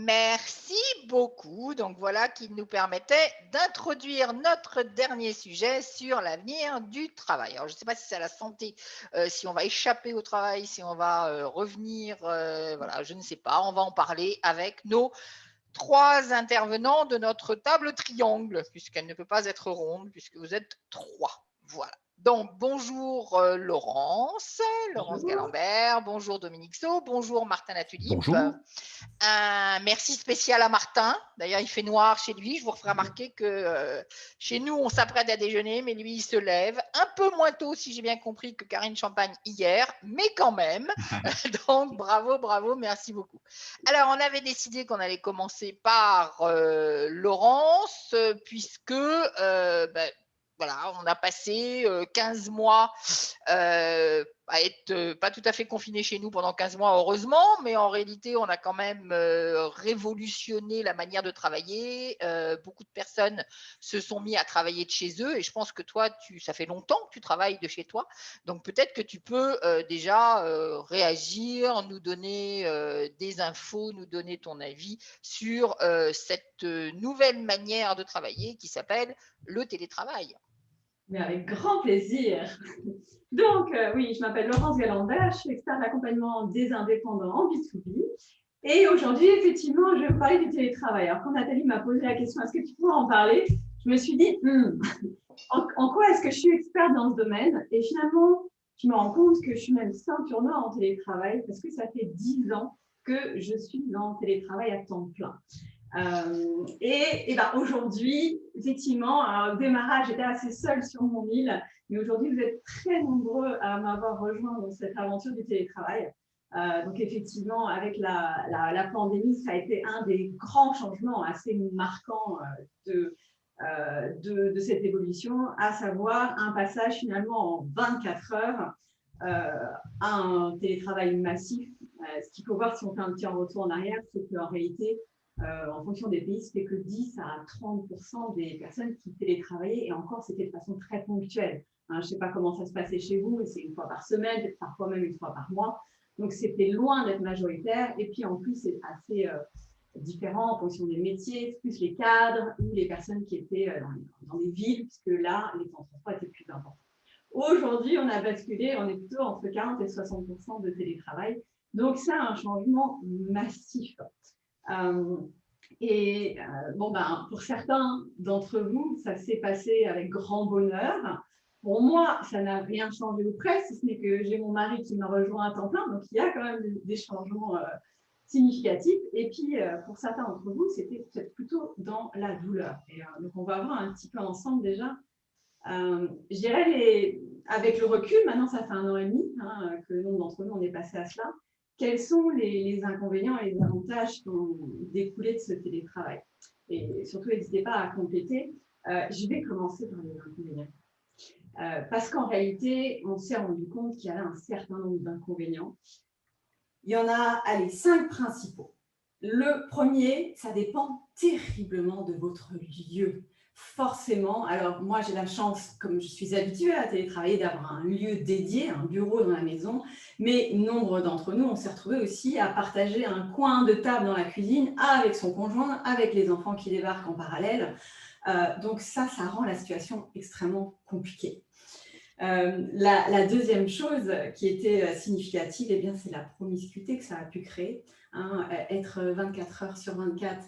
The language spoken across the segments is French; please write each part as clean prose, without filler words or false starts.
Merci beaucoup. Donc voilà qui nous permettait d'introduire notre dernier sujet sur l'avenir du travail. Alors je ne sais pas si c'est à la santé, si on va échapper au travail, si on va revenir, voilà, je ne sais pas. On va en parler avec nos trois intervenants de notre table triangle, puisqu'elle ne peut pas être ronde, puisque vous êtes trois. Voilà. Donc, bonjour Laurence Bonjour. Galambert, bonjour Dominique Sau, bonjour Martin Latulippe. Bonjour. Un merci spécial à Martin. D'ailleurs, il fait noir chez lui. Je vous ferai remarquer que chez nous, on s'apprête à déjeuner, mais lui, il se lève un peu moins tôt, si j'ai bien compris, que Karine Champagne hier, mais quand même. Donc, bravo, bravo, merci beaucoup. Alors, on avait décidé qu'on allait commencer par Laurence, puisque voilà, on a passé 15 mois à être pas tout à fait confiné chez nous pendant 15 mois, heureusement, mais en réalité, on a quand même révolutionné la manière de travailler. Beaucoup de personnes se sont mis à travailler de chez eux et je pense que toi, ça fait longtemps que tu travailles de chez toi. Donc peut-être que tu peux déjà réagir, nous donner des infos, nous donner ton avis sur cette nouvelle manière de travailler qui s'appelle le télétravail. Mais avec grand plaisir. Donc, oui, je m'appelle Laurence Galambert, je suis experte d'accompagnement des indépendants en B2B. Et aujourd'hui, effectivement, je vais vous parler du télétravail. Alors, quand Nathalie m'a posé la question, est-ce que tu pourrais en parler? Je me suis dit, en quoi est-ce que je suis experte dans ce domaine? Et finalement, je me rends compte que je suis même ceinture noire en télétravail parce que ça fait 10 ans que je suis en télétravail à temps plein. Et ben aujourd'hui, effectivement, au démarrage, j'étais assez seule sur mon île, mais aujourd'hui, vous êtes très nombreux à m'avoir rejoint dans cette aventure du télétravail. Donc effectivement, avec la pandémie, ça a été un des grands changements assez marquants de cette évolution, à savoir un passage finalement en 24 heures à un télétravail massif. Ce qu'il faut voir si on fait un petit retour en arrière, c'est qu'en réalité, en fonction des pays, c'était que 10 à 30% des personnes qui télétravaillaient, et encore, c'était de façon très ponctuelle. Je ne sais pas comment ça se passait chez vous, mais c'est une fois par semaine, parfois même une fois par mois. Donc, c'était loin d'être majoritaire. Et puis, en plus, c'est assez différent en fonction des métiers, plus les cadres ou les personnes qui étaient dans les villes, puisque là, les temps de transport étaient plus importants. Aujourd'hui, on a basculé, on est plutôt entre 40 et 60% de télétravail. Donc, c'est un changement massif. Pour certains d'entre vous, ça s'est passé avec grand bonheur. Pour moi, ça n'a rien changé ou presque, si ce n'est que j'ai mon mari qui me rejoint à temps plein, donc il y a quand même des changements significatifs. Et puis, pour certains d'entre vous, c'était peut-être plutôt dans la douleur. Et donc, on va voir un petit peu ensemble déjà. Je dirais, avec le recul, maintenant ça fait 1 an et demi que le nombre d'entre nous, on est passé à cela. Quels sont les inconvénients et les avantages qui ont découlé de ce télétravail? Et surtout, n'hésitez pas à compléter. Je vais commencer par les inconvénients. Parce qu'en réalité, on s'est rendu compte qu'il y avait un certain nombre d'inconvénients. Il y en a, 5 principaux. Le premier, ça dépend terriblement de votre lieu. Forcément, alors moi j'ai la chance, comme je suis habituée à télétravailler, d'avoir un lieu dédié, un bureau dans la maison, mais nombre d'entre nous, on s'est retrouvés aussi à partager un coin de table dans la cuisine avec son conjoint, avec les enfants qui débarquent en parallèle. Donc ça rend la situation extrêmement compliquée. La deuxième chose qui était significative, eh bien, c'est la promiscuité que ça a pu créer. Être 24 heures sur 24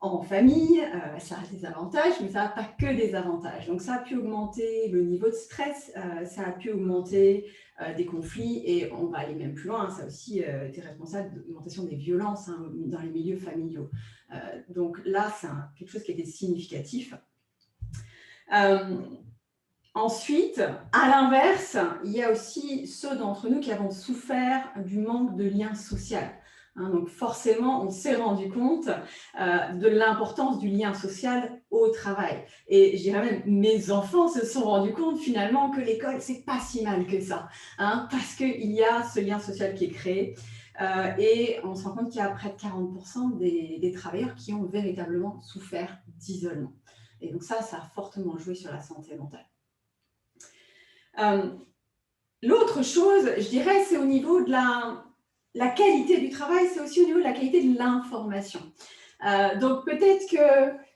en famille, ça a des avantages, mais ça n'a pas que des avantages. Donc, ça a pu augmenter le niveau de stress, ça a pu augmenter des conflits, et on va aller même plus loin, ça a aussi été responsable de l'augmentation des violences dans les milieux familiaux. Donc là, c'est quelque chose qui était significatif. Ensuite, à l'inverse, il y a aussi ceux d'entre nous qui avons souffert du manque de lien social. Donc forcément, on s'est rendu compte de l'importance du lien social au travail. Et je dirais même, mes enfants se sont rendus compte finalement que l'école, c'est pas si mal que ça, parce qu'il y a ce lien social qui est créé. Et on se rend compte qu'il y a près de 40% des travailleurs qui ont véritablement souffert d'isolement. Et donc ça a fortement joué sur la santé mentale. L'autre chose, je dirais, c'est au niveau de la qualité du travail, c'est aussi au niveau de la qualité de l'information. Donc peut-être que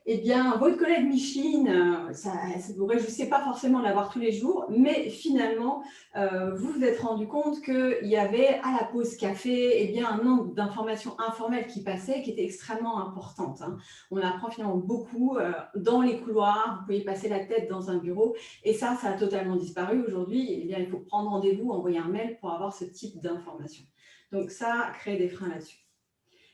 votre collègue Micheline, ça ne vous réjouissait pas forcément de l'avoir tous les jours, mais finalement, vous vous êtes rendu compte qu'il y avait à la pause café un nombre d'informations informelles qui passaient, qui étaient extrêmement importantes. Hein. On apprend finalement beaucoup dans les couloirs, vous pouvez passer la tête dans un bureau, et ça a totalement disparu. Aujourd'hui, il faut prendre rendez-vous, envoyer un mail pour avoir ce type d'informations. Donc ça crée des freins là-dessus.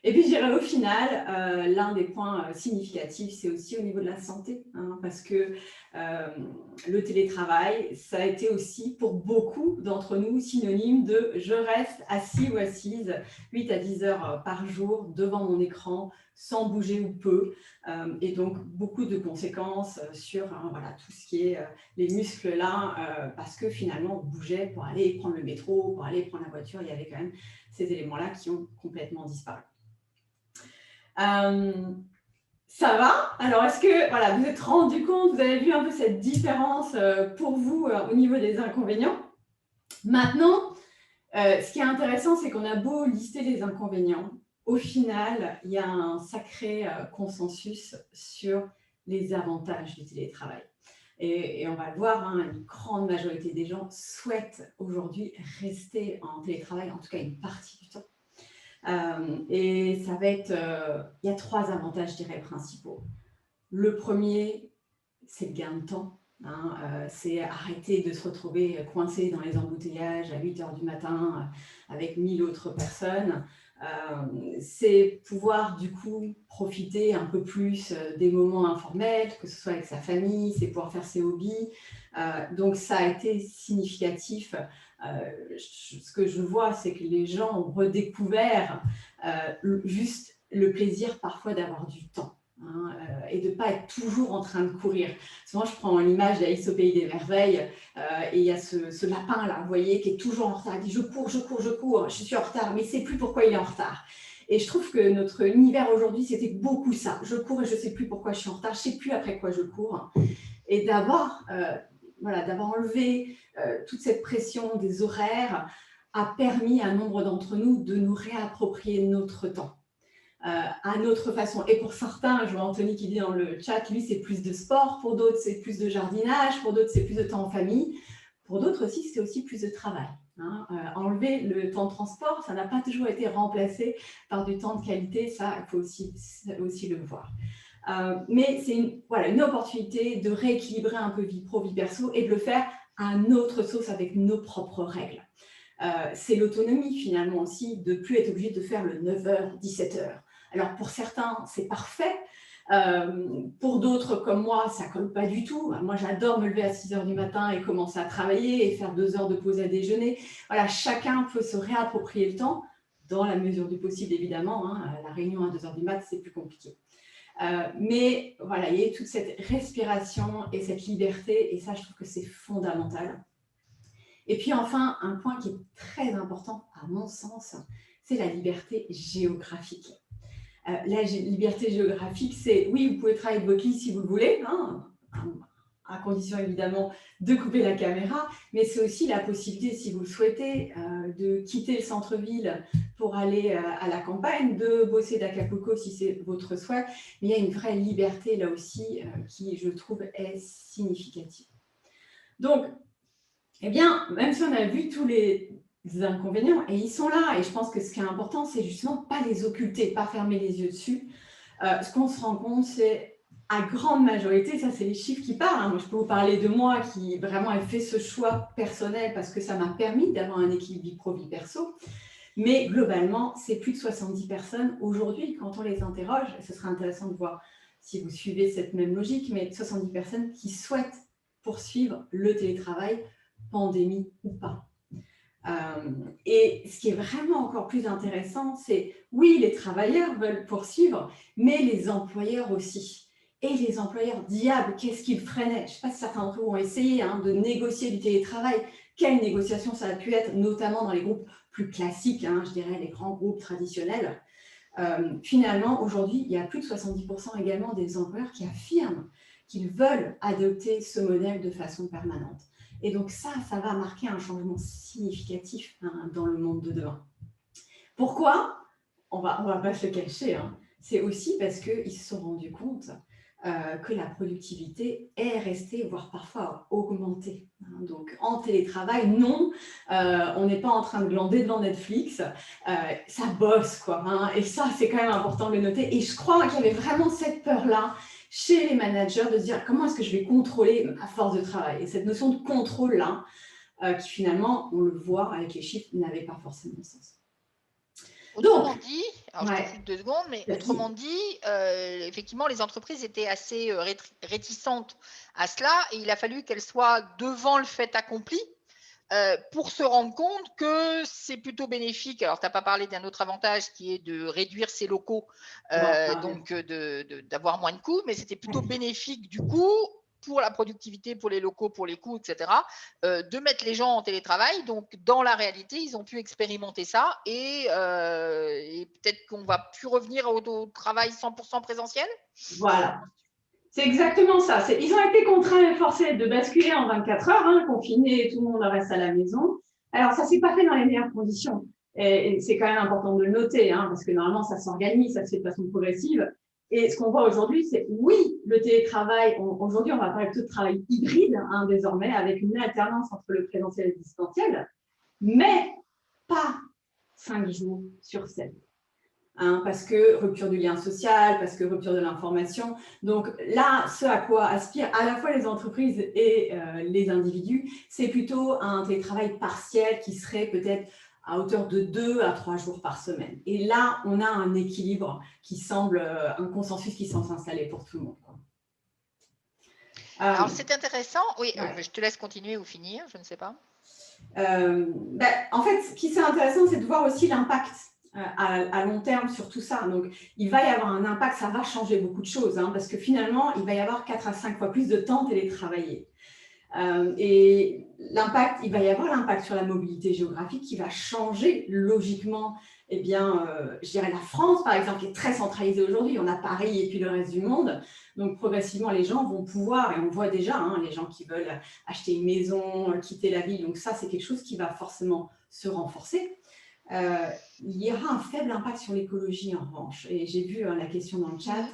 Et puis, je dirais au final, l'un des points significatifs, c'est aussi au niveau de la santé, hein, parce que le télétravail, ça a été aussi pour beaucoup d'entre nous synonyme de « je reste assis ou assise 8 à 10 heures par jour devant mon écran, sans bouger ou peu ». Et donc, beaucoup de conséquences sur voilà, tout ce qui est les muscles là, parce que finalement, on bougeait pour aller prendre le métro, pour aller prendre la voiture. Il y avait quand même ces éléments-là qui ont complètement disparu. Ça va? Alors, est-ce que voilà, vous êtes rendu compte, vous avez vu un peu cette différence pour vous au niveau des inconvénients? Maintenant, ce qui est intéressant, c'est qu'on a beau lister les inconvénients, au final, il y a un sacré consensus sur les avantages du télétravail. Et on va le voir, hein, une grande majorité des gens souhaitent aujourd'hui rester en télétravail, en tout cas une partie du temps. Et ça va être, il y a 3 avantages, je dirais, principaux. Le premier, c'est le gain de temps. Hein, c'est arrêter de se retrouver coincé dans les embouteillages à 8 heures du matin avec 1000 autres personnes. C'est pouvoir du coup profiter un peu plus des moments informels, que ce soit avec sa famille, c'est pouvoir faire ses hobbies. Donc ça a été significatif. Ce que je vois, c'est que les gens ont redécouvert juste le plaisir parfois d'avoir du temps. Hein, et de ne pas être toujours en train de courir. Souvent, je prends l'image d'Alice au pays des merveilles et il y a ce lapin-là, vous voyez, qui est toujours en retard. Il dit « je cours, je cours, je cours, je suis en retard », mais il ne sait plus pourquoi il est en retard. Et je trouve que notre univers aujourd'hui, c'était beaucoup ça. Je cours et je ne sais plus pourquoi je suis en retard, je ne sais plus après quoi je cours. Et d'avoir enlevé toute cette pression des horaires a permis à un nombre d'entre nous de nous réapproprier notre temps. À notre façon. Et pour certains, je vois Anthony qui dit dans le chat, lui, c'est plus de sport, pour d'autres, c'est plus de jardinage, pour d'autres, c'est plus de temps en famille, pour d'autres aussi, c'est aussi plus de travail. Hein. Enlever le temps de transport, ça n'a pas toujours été remplacé par du temps de qualité, ça, il faut aussi le voir. Mais c'est une opportunité de rééquilibrer un peu vie pro, vie perso et de le faire à notre sauce avec nos propres règles. C'est l'autonomie finalement aussi, de ne plus être obligé de faire le 9h, 17h. Alors pour certains, c'est parfait. Pour d'autres comme moi, ça ne colle pas du tout. Moi, j'adore me lever à 6h du matin et commencer à travailler et faire 2 heures de pause à déjeuner. Voilà, chacun peut se réapproprier le temps, dans la mesure du possible évidemment. Hein. La réunion à 2h du mat', c'est plus compliqué. Mais voilà, il y a toute cette respiration et cette liberté, et ça, je trouve que c'est fondamental. Et puis enfin, un point qui est très important à mon sens, c'est la liberté géographique. La liberté géographique, c'est oui, vous pouvez travailler de votre lit si vous le voulez, hein, à condition évidemment de couper la caméra, mais c'est aussi la possibilité, si vous le souhaitez, de quitter le centre-ville pour aller à la campagne, de bosser d'Acapulco si c'est votre souhait. Mais il y a une vraie liberté là aussi qui, je trouve, est significative. Donc, eh bien, même si on a vu tous les inconvénients, et ils sont là, et je pense que ce qui est important, c'est justement pas les occulter, pas fermer les yeux dessus. Ce qu'on se rend compte, c'est à grande majorité, ça c'est les chiffres qui parlent, hein. Moi, je peux vous parler de moi qui vraiment ai fait ce choix personnel parce que ça m'a permis d'avoir un équilibre vie pro, vie perso. Mais globalement, c'est plus de 70 personnes aujourd'hui, quand on les interroge, et ce serait intéressant de voir si vous suivez cette même logique, mais 70 personnes qui souhaitent poursuivre le télétravail, pandémie ou pas. Et ce qui est vraiment encore plus intéressant, c'est oui, les travailleurs veulent poursuivre, mais les employeurs aussi. Et les employeurs, diable, qu'est-ce qu'ils freinaient? Je ne sais pas si certains d'entre vous ont essayé de négocier du télétravail. Quelle négociation ça a pu être, notamment dans les groupes plus classiques, je dirais les grands groupes traditionnels. Finalement, aujourd'hui, il y a plus de 70% également des employeurs qui affirment qu'ils veulent adopter ce modèle de façon permanente. Et donc ça va marquer un changement significatif dans le monde de demain. Pourquoi? On va pas se le cacher, hein. C'est aussi parce qu'ils se sont rendus compte que la productivité est restée, voire parfois augmentée, hein. Donc, en télétravail, non, on n'est pas en train de glander devant Netflix, ça bosse, quoi, hein. Et ça, c'est quand même important de le noter. Et je crois qu'il y avait vraiment cette peur-là chez les managers de se dire comment est-ce que je vais contrôler ma force de travail. Et cette notion de contrôle-là, qui finalement, on le voit avec les chiffres, n'avait pas forcément de sens. Autrement Donc, dit, alors je te ouais, coupe 2 secondes, mais autrement dit, effectivement, les entreprises étaient assez réticentes à cela et il a fallu qu'elles soient devant le fait accompli pour se rendre compte que c'est plutôt bénéfique. Alors, tu n'as pas parlé d'un autre avantage qui est de réduire ses locaux, donc d'avoir moins de coûts, mais c'était plutôt bénéfique du coup pour la productivité, pour les locaux, pour les coûts, etc., de mettre les gens en télétravail. Donc, dans la réalité, ils ont pu expérimenter ça et peut-être qu'on va plus revenir au travail 100% présentiel. voilà. C'est exactement ça. Ils ont été contraints et forcés de basculer en 24 heures, hein, confinés, tout le monde reste à la maison. Alors, ça ne s'est pas fait dans les meilleures conditions. Et c'est quand même important de le noter, hein, parce que normalement, ça s'organise, ça se fait de façon progressive. Et ce qu'on voit aujourd'hui, c'est oui, le télétravail, aujourd'hui, on va parler plutôt de travail hybride, hein, désormais, avec une alternance entre le présentiel et le distanciel, mais pas 5 jours sur 7. Hein, parce que rupture du lien social, parce que rupture de l'information. Donc là, ce à quoi aspirent à la fois les entreprises et les individus, c'est plutôt un télétravail partiel qui serait peut-être à hauteur de 2 à 3 jours par semaine. Et là, on a un équilibre qui semble, un consensus qui semble s'installer pour tout le monde. Alors, c'est intéressant. Oui, ouais. je te laisse continuer ou finir, je ne sais pas. En fait, ce qui est intéressant, c'est de voir aussi l'impact à long terme sur tout ça. Donc, il va y avoir un impact, ça va changer beaucoup de choses, hein, parce que finalement, il va y avoir 4 à 5 fois plus de temps télétravaillé. Et l'impact, il va y avoir l'impact sur la mobilité géographique qui va changer logiquement. Eh bien, je dirais la France, par exemple, qui est très centralisée aujourd'hui. On a Paris et puis le reste du monde. Donc, progressivement, les gens vont pouvoir, et on voit déjà, hein, les gens qui veulent acheter une maison, quitter la ville. Donc, ça, c'est quelque chose qui va forcément se renforcer. Il y aura un faible impact sur l'écologie en revanche. Et j'ai vu la question dans le chat.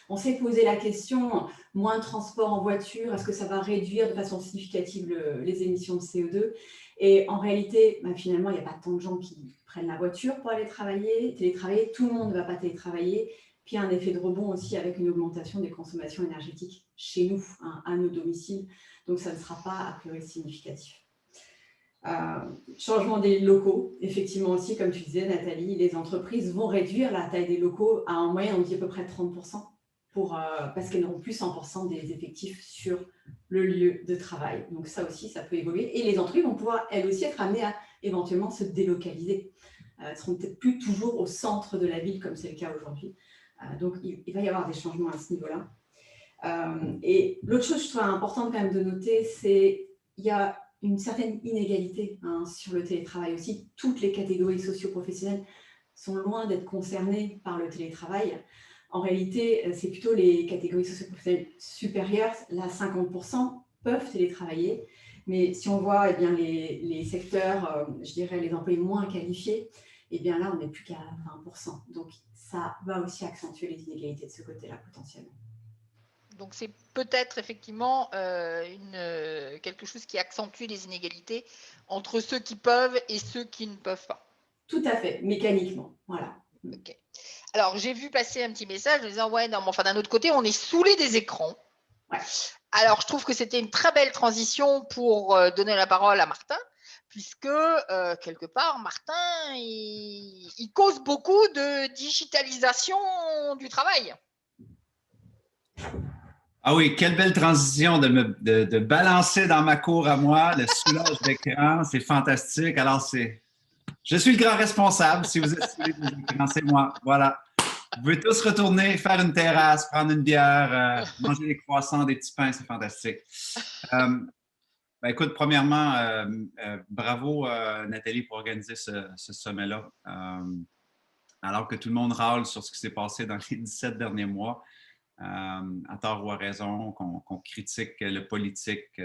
On s'est posé la question, moins de transport en voiture, est-ce que ça va réduire de façon significative les émissions de CO2? Et en réalité, finalement, il n'y a pas tant de gens qui prennent la voiture pour aller télétravailler. Tout le monde ne va pas télétravailler. Puis il y a un effet de rebond aussi avec une augmentation des consommations énergétiques chez nous, hein, à nos domiciles. Donc ça ne sera pas a priori significatif. Changement des locaux, effectivement aussi, comme tu disais Nathalie, les entreprises vont réduire la taille des locaux à en moyenne, on dit à peu près 30%, parce qu'elles n'auront plus 100% des effectifs sur le lieu de travail. Donc ça aussi, ça peut évoluer. Et les entreprises vont pouvoir, elles aussi, être amenées à éventuellement se délocaliser. Elles ne seront peut-être plus toujours au centre de la ville, comme c'est le cas aujourd'hui. Donc il va y avoir des changements à ce niveau-là. Et l'autre chose, je trouve importante quand même de noter, c'est qu'il y a une certaine inégalité, hein, sur le télétravail aussi. Toutes les catégories socio-professionnelles sont loin d'être concernées par le télétravail. En réalité, c'est plutôt les catégories socio-professionnelles supérieures, là 50% peuvent télétravailler. Mais si on voit les secteurs, je dirais les employés moins qualifiés, là on n'est plus qu'à 20%. Donc ça va aussi accentuer les inégalités de ce côté-là potentiellement. Donc, c'est peut-être effectivement quelque chose qui accentue les inégalités entre ceux qui peuvent et ceux qui ne peuvent pas. Tout à fait, mécaniquement, voilà. Okay. Alors, j'ai vu passer un petit message en disant, ouais, non, mais enfin, d'un autre côté, on est saoulé des écrans. Ouais. Alors, je trouve que c'était une très belle transition pour donner la parole à Martin, puisque quelque part, Martin, il cause beaucoup de digitalisation du travail. Ah oui, quelle belle transition de balancer dans ma cour à moi, le soulage d'écran, c'est fantastique. Alors, je suis le grand responsable. Si vous êtes saoulé des écrans, c'est moi. Voilà. Vous pouvez tous retourner, faire une terrasse, prendre une bière, manger des croissants, des petits pains, c'est fantastique. Écoute, premièrement, bravo Nathalie pour organiser ce sommet-là. Alors que tout le monde râle sur ce qui s'est passé dans les 17 derniers mois. À tort ou à raison, qu'on critique le politique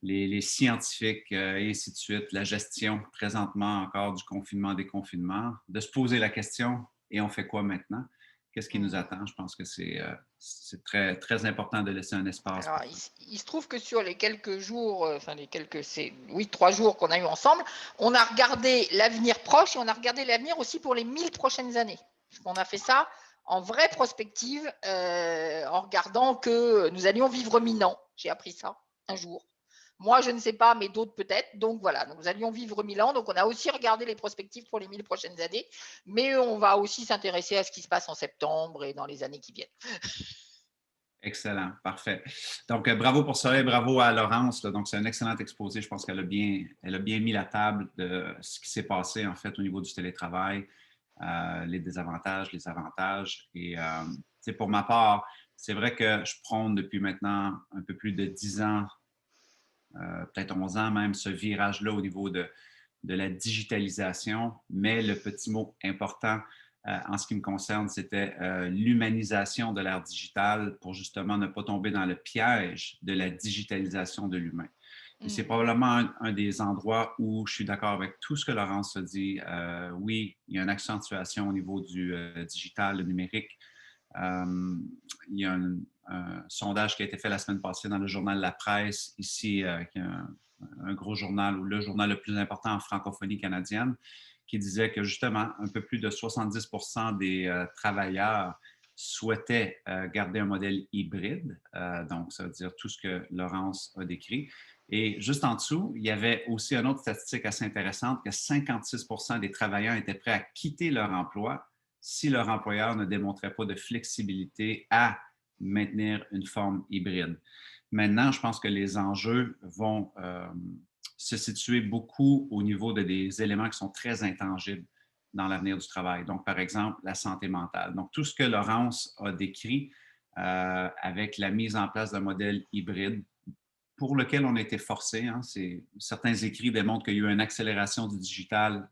les scientifiques et ainsi de suite, la gestion présentement encore du confinement, déconfinement, de se poser la question, et on fait quoi maintenant? Qu'est-ce qui nous attend? Je pense que c'est très, très important de laisser un espace Alors, pour ça. il se trouve que sur les quelques jours, enfin oui, 3 jours qu'on a eu ensemble, on a regardé l'avenir proche et on a regardé l'avenir aussi pour les 1000 prochaines années. Parce qu'on a fait ça en vraie prospective, en regardant que nous allions vivre 1000 ans. J'ai appris ça un jour. Moi, je ne sais pas, mais d'autres peut-être. Donc voilà, donc nous allions vivre 1000 ans. Donc on a aussi regardé les prospectives pour les 1000 prochaines années, mais on va aussi s'intéresser à ce qui se passe en septembre et dans les années qui viennent. Excellent, parfait. Donc, bravo pour ça et bravo à Laurence. Là. Donc, c'est un excellent exposé. Je pense elle a bien mis la table de ce qui s'est passé, en fait, au niveau du télétravail, les désavantages, les avantages. Et pour ma part, c'est vrai que je prône depuis maintenant un peu plus de 10 ans, peut-être 11 ans même, ce virage-là au niveau de la digitalisation. Mais le petit mot important, en ce qui me concerne, c'était l'humanisation de l'ère digitale pour justement ne pas tomber dans le piège de la digitalisation de l'humain. Et c'est probablement un des endroits où je suis d'accord avec tout ce que Laurence a dit. Oui, il y a une accentuation au niveau du digital, le numérique. Il y a un sondage qui a été fait la semaine passée dans le journal La Presse, ici, qui est un gros journal, ou le journal le plus important en francophonie canadienne, qui disait que justement, un peu plus de 70 des travailleurs souhaitaient garder un modèle hybride. Donc, ça veut dire tout ce que Laurence a décrit. Et juste en dessous, il y avait aussi une autre statistique assez intéressante, que 56 des travailleurs étaient prêts à quitter leur emploi si leur employeur ne démontrait pas de flexibilité à maintenir une forme hybride. Maintenant, je pense que les enjeux vont se situer beaucoup au niveau des éléments qui sont très intangibles dans l'avenir du travail. Donc, par exemple, la santé mentale. Donc, tout ce que Laurence a décrit avec la mise en place d'un modèle hybride pour lequel on a été forcé. Hein, certains écrits démontrent qu'il y a eu une accélération du digital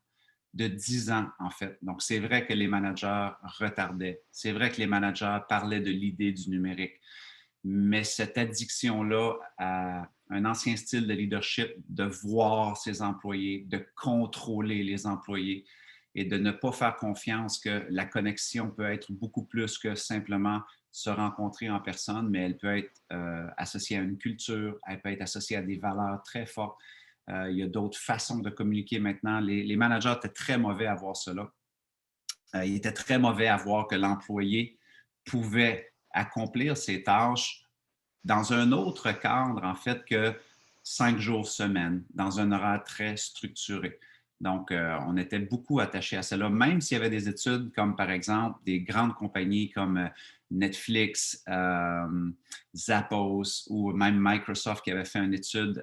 de 10 ans, en fait. Donc, c'est vrai que les managers retardaient. C'est vrai que les managers parlaient de l'idée du numérique. Mais cette addiction-là à un ancien style de leadership, de voir ses employés, de contrôler les employés et de ne pas faire confiance que la connexion peut être beaucoup plus que simplement se rencontrer en personne, mais elle peut être associée à une culture, elle peut être associée à des valeurs très fortes. Il y a d'autres façons de communiquer maintenant. Les managers étaient très mauvais à voir cela. Ils étaient très mauvais à voir que l'employé pouvait accomplir ses tâches dans un autre cadre, en fait, que 5 jours semaine, dans un horaire très structuré. Donc, on était beaucoup attachés à cela, même s'il y avait des études comme, par exemple, des grandes compagnies comme Netflix, Zappos ou même Microsoft qui avait fait une étude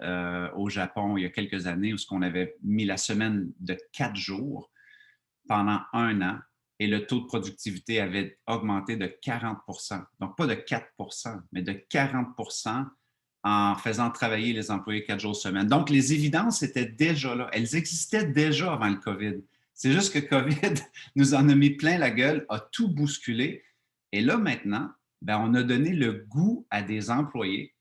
au Japon il y a quelques années où on avait mis la semaine de 4 jours pendant 1 an et le taux de productivité avait augmenté de 40 %. Donc, pas de 4 mais de 40 en faisant travailler les employés 4 jours semaine. Donc, les évidences étaient déjà là. Elles existaient déjà avant le COVID. C'est juste que COVID nous en a mis plein la gueule, a tout bousculé. Et là, maintenant, ben, on a donné le goût à des employés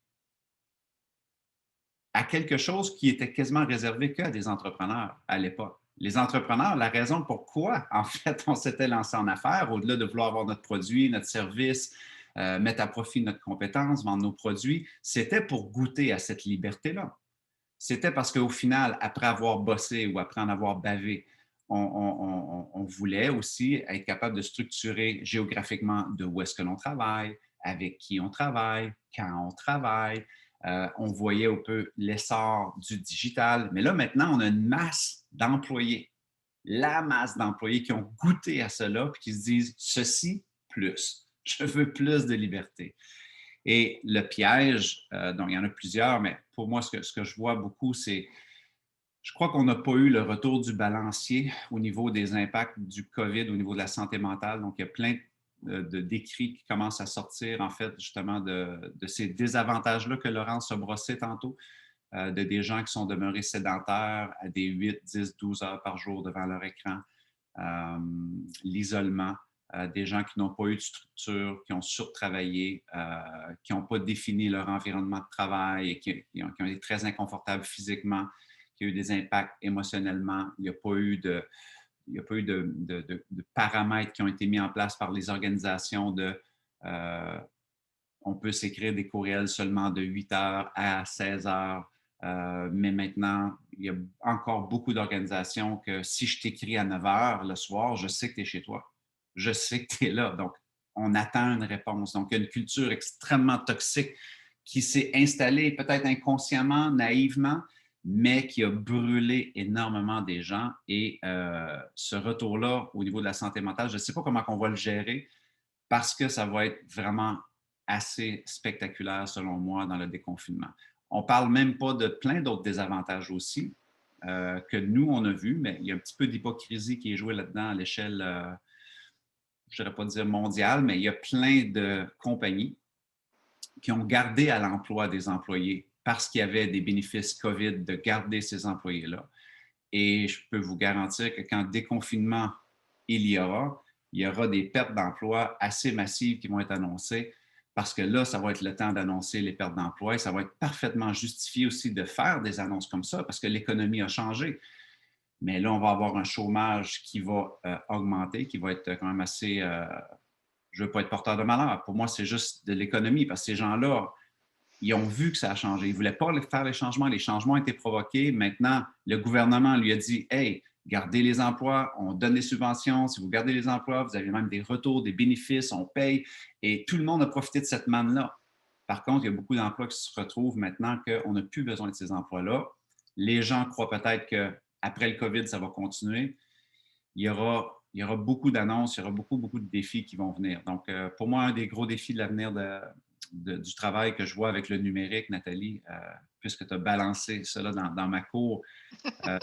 à quelque chose qui était quasiment réservé qu'à des entrepreneurs à l'époque. Les entrepreneurs, la raison pourquoi, en fait, on s'était lancé en affaires, au-delà de vouloir avoir notre produit, notre service, mettre à profit notre compétence, vendre nos produits, c'était pour goûter à cette liberté-là. C'était parce qu'au final, après avoir bossé ou après en avoir bavé, on voulait aussi être capable de structurer géographiquement de où est-ce que l'on travaille, avec qui on travaille, quand on travaille. On voyait un peu l'essor du digital. Mais là, maintenant, on a une masse d'employés, la masse d'employés qui ont goûté à cela et qui se disent ceci plus. Je veux plus de liberté. Et le piège, donc il y en a plusieurs, mais pour moi, ce que je vois beaucoup, c'est je crois qu'on n'a pas eu le retour du balancier au niveau des impacts du COVID, au niveau de la santé mentale. Donc, il y a plein d'écrits qui commencent à sortir, en fait, justement, de ces désavantages-là que Laurence a brossé tantôt, de des gens qui sont demeurés sédentaires à des 8, 10, 12 heures par jour devant leur écran, l'isolement, des gens qui n'ont pas eu de structure, qui ont surtravaillé, qui n'ont pas défini leur environnement de travail et qui ont été très inconfortables physiquement, qui ont eu des impacts émotionnellement. Il n'y a pas eu de paramètres qui ont été mis en place par les organisations on peut s'écrire des courriels seulement de 8 heures à 16 heures. Mais maintenant, il y a encore beaucoup d'organisations que si je t'écris à 9 heures le soir, je sais que tu es chez toi. Je sais que tu es là. Donc, on attend une réponse. Donc, il y a une culture extrêmement toxique qui s'est installée peut-être inconsciemment, naïvement, mais qui a brûlé énormément des gens. Et ce retour-là, au niveau de la santé mentale, je ne sais pas comment on va le gérer parce que ça va être vraiment assez spectaculaire, selon moi, dans le déconfinement. On ne parle même pas de plein d'autres désavantages aussi que nous, on a vu, mais il y a un petit peu d'hypocrisie qui est jouée là-dedans à l'échelle, je ne dirais pas dire mondiale, mais il y a plein de compagnies qui ont gardé à l'emploi des employés parce qu'il y avait des bénéfices COVID de garder ces employés-là. Et je peux vous garantir que quand déconfinement il y aura des pertes d'emploi assez massives qui vont être annoncées parce que là, ça va être le temps d'annoncer les pertes d'emploi et ça va être parfaitement justifié aussi de faire des annonces comme ça parce que l'économie a changé. Mais là, on va avoir un chômage qui va augmenter, qui va être quand même assez... je ne veux pas être porteur de malheur. Pour moi, c'est juste de l'économie parce que ces gens-là, ils ont vu que ça a changé. Ils ne voulaient pas faire les changements. Les changements ont été provoqués. Maintenant, le gouvernement lui a dit « Hey, gardez les emplois, on donne des subventions. Si vous gardez les emplois, vous avez même des retours, des bénéfices, on paye. » Et tout le monde a profité de cette manne-là. Par contre, il y a beaucoup d'emplois qui se retrouvent maintenant qu'on n'a plus besoin de ces emplois-là. Les gens croient peut-être qu'après le COVID, ça va continuer. Il y aura beaucoup d'annonces, il y aura beaucoup de défis qui vont venir. Donc, pour moi, un des gros défis de l'avenir du travail que je vois avec le numérique, Nathalie, puisque tu as balancé cela dans ma cour,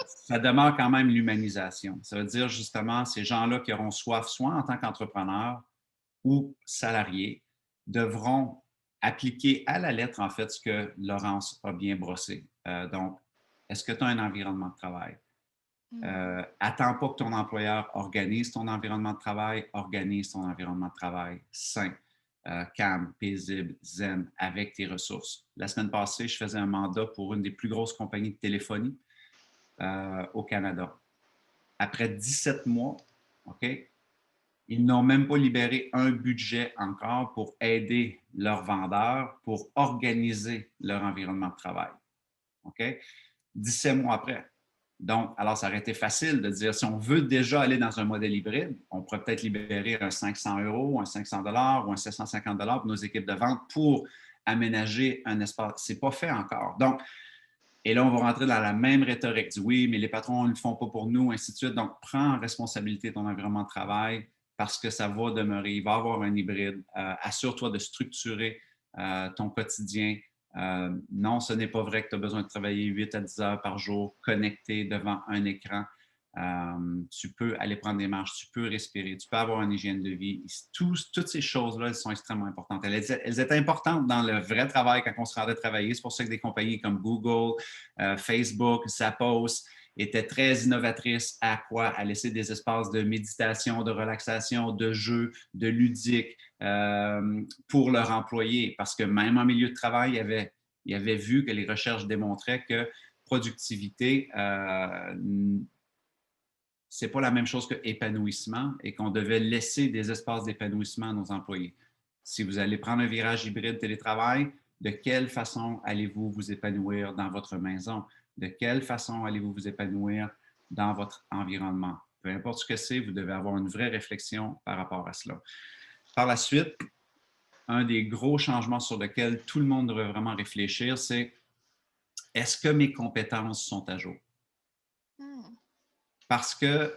ça demeure quand même l'humanisation. Ça veut dire justement ces gens-là qui auront soif, soit en tant qu'entrepreneurs ou salariés, devront appliquer à la lettre, en fait, ce que Laurence a bien brossé. Donc, est-ce que tu as un environnement de travail? Attends pas que ton employeur organise ton environnement de travail, organise ton environnement de travail sain, calme, paisible, zen, avec tes ressources. La semaine passée, je faisais un mandat pour une des plus grosses compagnies de téléphonie au Canada. Après 17 mois, OK, ils n'ont même pas libéré un budget encore pour aider leurs vendeurs pour organiser leur environnement de travail. OK? 17 mois après. Donc, alors, ça aurait été facile de dire, si on veut déjà aller dans un modèle hybride, on pourrait peut-être libérer un 500 €, un 500 $ ou un 750 $ pour nos équipes de vente pour aménager un espace. Ce n'est pas fait encore. Donc, et là, on va rentrer dans la même rhétorique du oui, mais les patrons ne le font pas pour nous, ainsi de suite. Donc, prends en responsabilité ton environnement de travail parce que ça va demeurer. Il va y avoir un hybride. Assure-toi de structurer ton quotidien. Non, ce n'est pas vrai que tu as besoin de travailler 8 à 10 heures par jour connecté devant un écran. Tu peux aller prendre des marches, tu peux respirer, tu peux avoir une hygiène de vie. Toutes ces choses-là, elles sont extrêmement importantes. Elles étaient importantes dans le vrai travail quand on se rendait travailler. C'est pour ça que des compagnies comme Google, Facebook, Zappos étaient très innovatrices à quoi? À laisser des espaces de méditation, de relaxation, de jeu, de ludique pour leurs employés. Parce que même en milieu de travail, il y avait vu que les recherches démontraient que productivité, c'est pas la même chose que épanouissement et qu'on devait laisser des espaces d'épanouissement à nos employés. Si vous allez prendre un virage hybride télétravail, de quelle façon allez-vous vous épanouir dans votre maison? De quelle façon allez-vous vous épanouir dans votre environnement? Peu importe ce que c'est, vous devez avoir une vraie réflexion par rapport à cela. Par la suite, un des gros changements sur lesquels tout le monde devrait vraiment réfléchir, c'est est-ce que mes compétences sont à jour? Parce que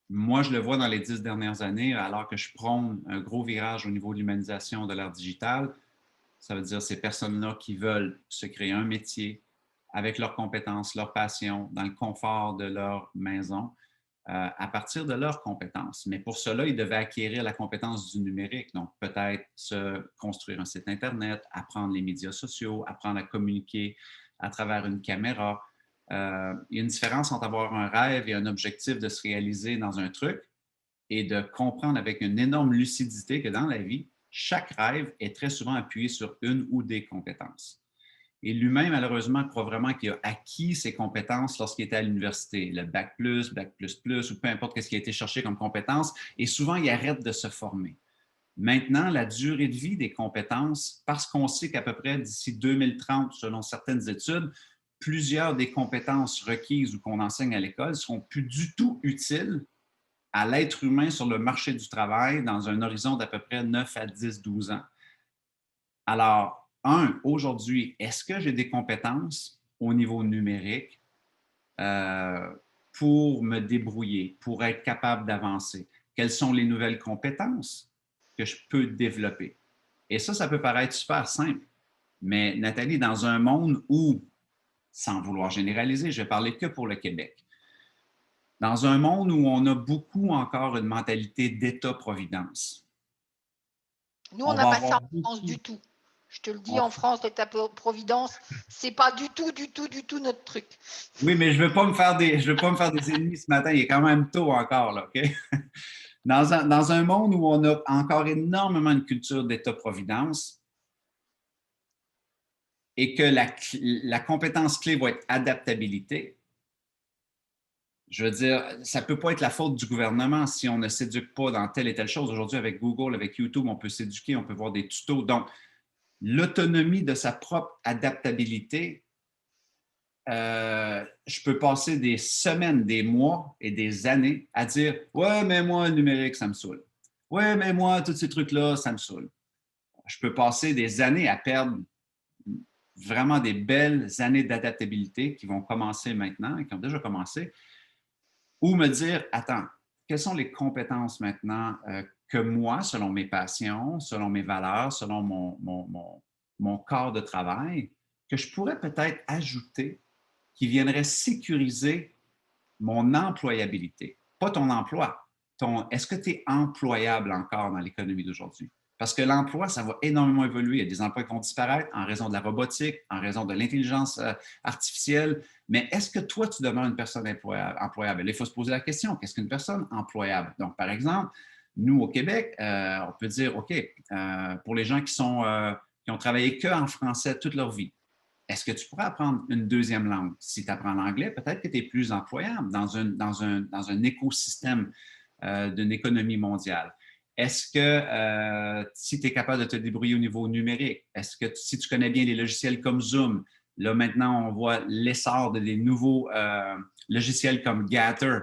moi, je le vois dans les 10 dernières années, alors que je prône un gros virage au niveau de l'humanisation de l'ère digitale, ça veut dire ces personnes-là qui veulent se créer un métier avec leurs compétences, leurs passions, dans le confort de leur maison, à partir de leurs compétences. Mais pour cela, ils devaient acquérir la compétence du numérique. Donc, peut-être se construire un site Internet, apprendre les médias sociaux, apprendre à communiquer à travers une caméra. Il y a une différence entre avoir un rêve et un objectif de se réaliser dans un truc et de comprendre avec une énorme lucidité que dans la vie, chaque rêve est très souvent appuyé sur une ou des compétences. Et l'humain, malheureusement, croit vraiment qu'il a acquis ses compétences lorsqu'il était à l'université, le bac plus, ou peu importe ce qui a été cherché comme compétences, et souvent, il arrête de se former. Maintenant, la durée de vie des compétences, parce qu'on sait qu'à peu près d'ici 2030, selon certaines études, plusieurs des compétences requises ou qu'on enseigne à l'école ne seront plus du tout utiles à l'être humain sur le marché du travail dans un horizon d'à peu près 9 à 10, 12 ans. Alors, aujourd'hui, est-ce que j'ai des compétences au niveau numérique pour me débrouiller, pour être capable d'avancer? Quelles sont les nouvelles compétences que je peux développer? Et ça peut paraître super simple. Mais Nathalie, dans un monde où, sans vouloir généraliser, je vais parler que pour le Québec, dans un monde où on a beaucoup encore une mentalité d'État-providence. Nous, on n'a pas ça en France du tout. Je te le dis, en France, l'État-providence, c'est pas du tout notre truc. Oui, mais je veux pas me faire des ennemis ce matin. Il est quand même tôt encore, là, OK? Dans un monde où on a encore énormément de culture d'État-providence et que la compétence clé va être adaptabilité, je veux dire, ça ne peut pas être la faute du gouvernement si on ne s'éduque pas dans telle et telle chose. Aujourd'hui, avec Google, avec YouTube, on peut s'éduquer, on peut voir des tutos. Donc, l'autonomie de sa propre adaptabilité, je peux passer des semaines, des mois et des années à dire « Ouais, mais moi, le numérique, ça me saoule. Ouais, mais moi, tous ces trucs-là, ça me saoule. » Je peux passer des années à perdre vraiment des belles années d'adaptabilité qui vont commencer maintenant et qui ont déjà commencé, ou me dire « Attends, quelles sont les compétences maintenant que moi, selon mes passions, selon mes valeurs, selon mon corps de travail, que je pourrais peut-être ajouter qui viendrait sécuriser mon employabilité. Pas ton emploi. Est-ce que tu es employable encore dans l'économie d'aujourd'hui? Parce que l'emploi, ça va énormément évoluer. Il y a des emplois qui vont disparaître en raison de la robotique, en raison de l'intelligence artificielle. Mais est-ce que toi, tu demeures une personne employable? Là, il faut se poser la question, qu'est-ce qu'une personne employable? Donc, par exemple, nous, au Québec, on peut dire, OK, pour les gens qui ont travaillé qu'en français toute leur vie, est-ce que tu pourrais apprendre une deuxième langue? Si tu apprends l'anglais, peut-être que tu es plus employable dans un écosystème d'une économie mondiale. Est-ce que si tu es capable de te débrouiller au niveau numérique, est-ce que si tu connais bien les logiciels comme Zoom, là maintenant on voit l'essor de des nouveaux logiciels comme Gatter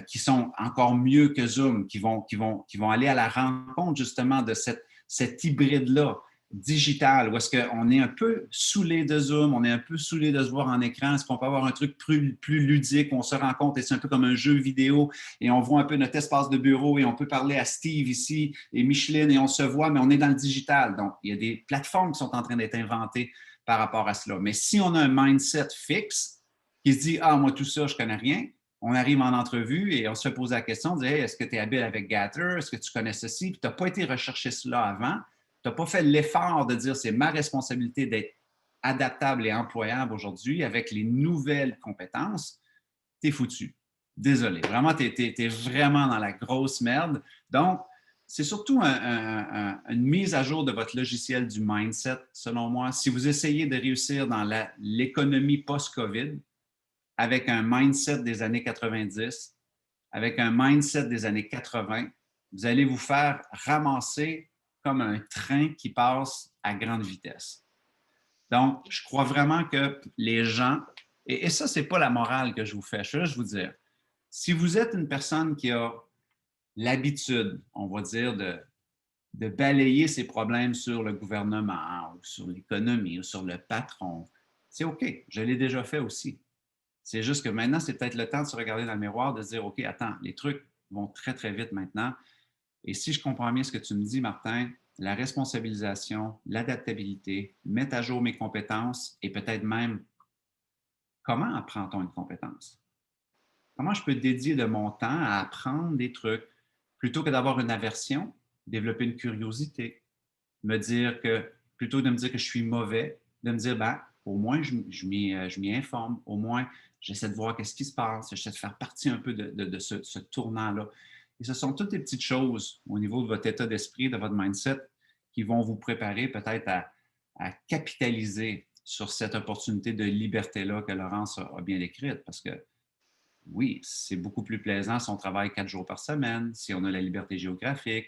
qui sont encore mieux que Zoom, qui vont aller à la rencontre justement de cet hybride-là digital, où est-ce qu'on est un peu saoulé de Zoom, on est un peu saoulé de se voir en écran, est-ce qu'on peut avoir un truc plus ludique, on se rencontre et c'est un peu comme un jeu vidéo et on voit un peu notre espace de bureau et on peut parler à Steve ici et Micheline et on se voit, mais on est dans le digital. Donc, il y a des plateformes qui sont en train d'être inventées par rapport à cela. Mais si on a un mindset fixe qui se dit « Ah, moi, tout ça, je connais rien », on arrive en entrevue et on se fait poser la question, on dit hey, « Est-ce que tu es habile avec Gatter? Est-ce que tu connais ceci? » Puis tu n'as pas été rechercher cela avant. Tu n'as pas fait l'effort de dire c'est ma responsabilité d'être adaptable et employable aujourd'hui avec les nouvelles compétences, tu es foutu. Désolé. Vraiment, tu es vraiment dans la grosse merde. Donc, c'est surtout une mise à jour de votre logiciel du mindset, selon moi. Si vous essayez de réussir dans l'économie post-COVID avec un mindset des années 90, avec un mindset des années 80, vous allez vous faire ramasser comme un train qui passe à grande vitesse. Donc, je crois vraiment que les gens, et ça, ce n'est pas la morale que je vous fais, je veux juste vous dire, si vous êtes une personne qui a l'habitude, on va dire, de balayer ses problèmes sur le gouvernement ou sur l'économie ou sur le patron, c'est OK, je l'ai déjà fait aussi. C'est juste que maintenant, c'est peut-être le temps de se regarder dans le miroir, de se dire, OK, attends, les trucs vont très, très vite maintenant. Et si je comprends bien ce que tu me dis, Martin, la responsabilisation, l'adaptabilité, mettre à jour mes compétences et peut-être même comment apprend-on une compétence? Comment je peux dédier de mon temps à apprendre des trucs plutôt que d'avoir une aversion, développer une curiosité, plutôt de me dire que je suis mauvais, de me dire, ben, au moins je m'y informe, au moins j'essaie de voir qu'est-ce qui se passe, j'essaie de faire partie un peu de ce tournant-là. Et ce sont toutes les petites choses au niveau de votre état d'esprit, de votre mindset, qui vont vous préparer peut-être à capitaliser sur cette opportunité de liberté-là que Laurence a bien décrite. Parce que oui, c'est beaucoup plus plaisant si on travaille 4 jours par semaine, si on a la liberté géographique,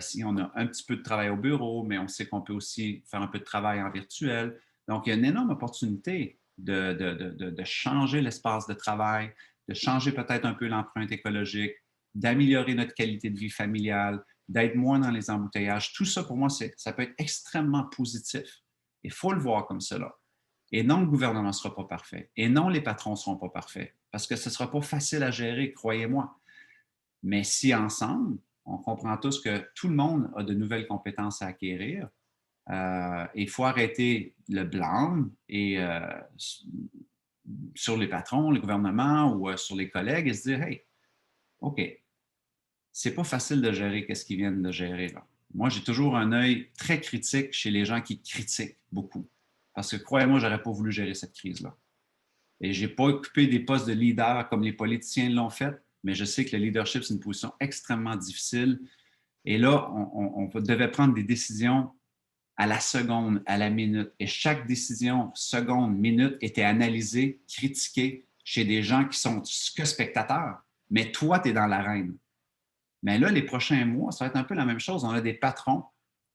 si on a un petit peu de travail au bureau, mais on sait qu'on peut aussi faire un peu de travail en virtuel. Donc, il y a une énorme opportunité de changer l'espace de travail, de changer peut-être un peu l'empreinte écologique, d'améliorer notre qualité de vie familiale, d'être moins dans les embouteillages. Tout ça, pour moi, ça peut être extrêmement positif. Il faut le voir comme cela. Et non, le gouvernement ne sera pas parfait. Et non, les patrons ne seront pas parfaits. Parce que ce ne sera pas facile à gérer, croyez-moi. Mais si ensemble, on comprend tous que tout le monde a de nouvelles compétences à acquérir, il faut arrêter le blâme et sur les patrons, le gouvernement ou sur les collègues et se dire, hey, OK, c'est pas facile de gérer ce qu'ils viennent de gérer là. Moi, j'ai toujours un œil très critique chez les gens qui critiquent beaucoup. Parce que croyez-moi, je n'aurais pas voulu gérer cette crise-là. Et je n'ai pas occupé des postes de leader comme les politiciens l'ont fait, mais je sais que le leadership, c'est une position extrêmement difficile. Et là, on devait prendre des décisions à la seconde, à la minute. Et chaque décision, seconde, minute, était analysée, critiquée chez des gens qui sont que spectateurs. Mais toi, tu es dans l'arène. Mais là, les prochains mois, ça va être un peu la même chose. On a des patrons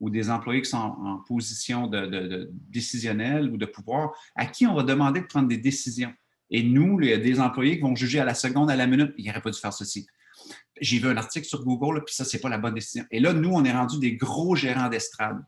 ou des employés qui sont en position de décisionnelle ou de pouvoir, à qui on va demander de prendre des décisions. Et nous, il y a des employés qui vont juger à la seconde, à la minute, il n'aurait pas dû faire ceci. J'ai vu un article sur Google, puis ça, ce n'est pas la bonne décision. Et là, nous, on est rendu des gros gérants d'estrade.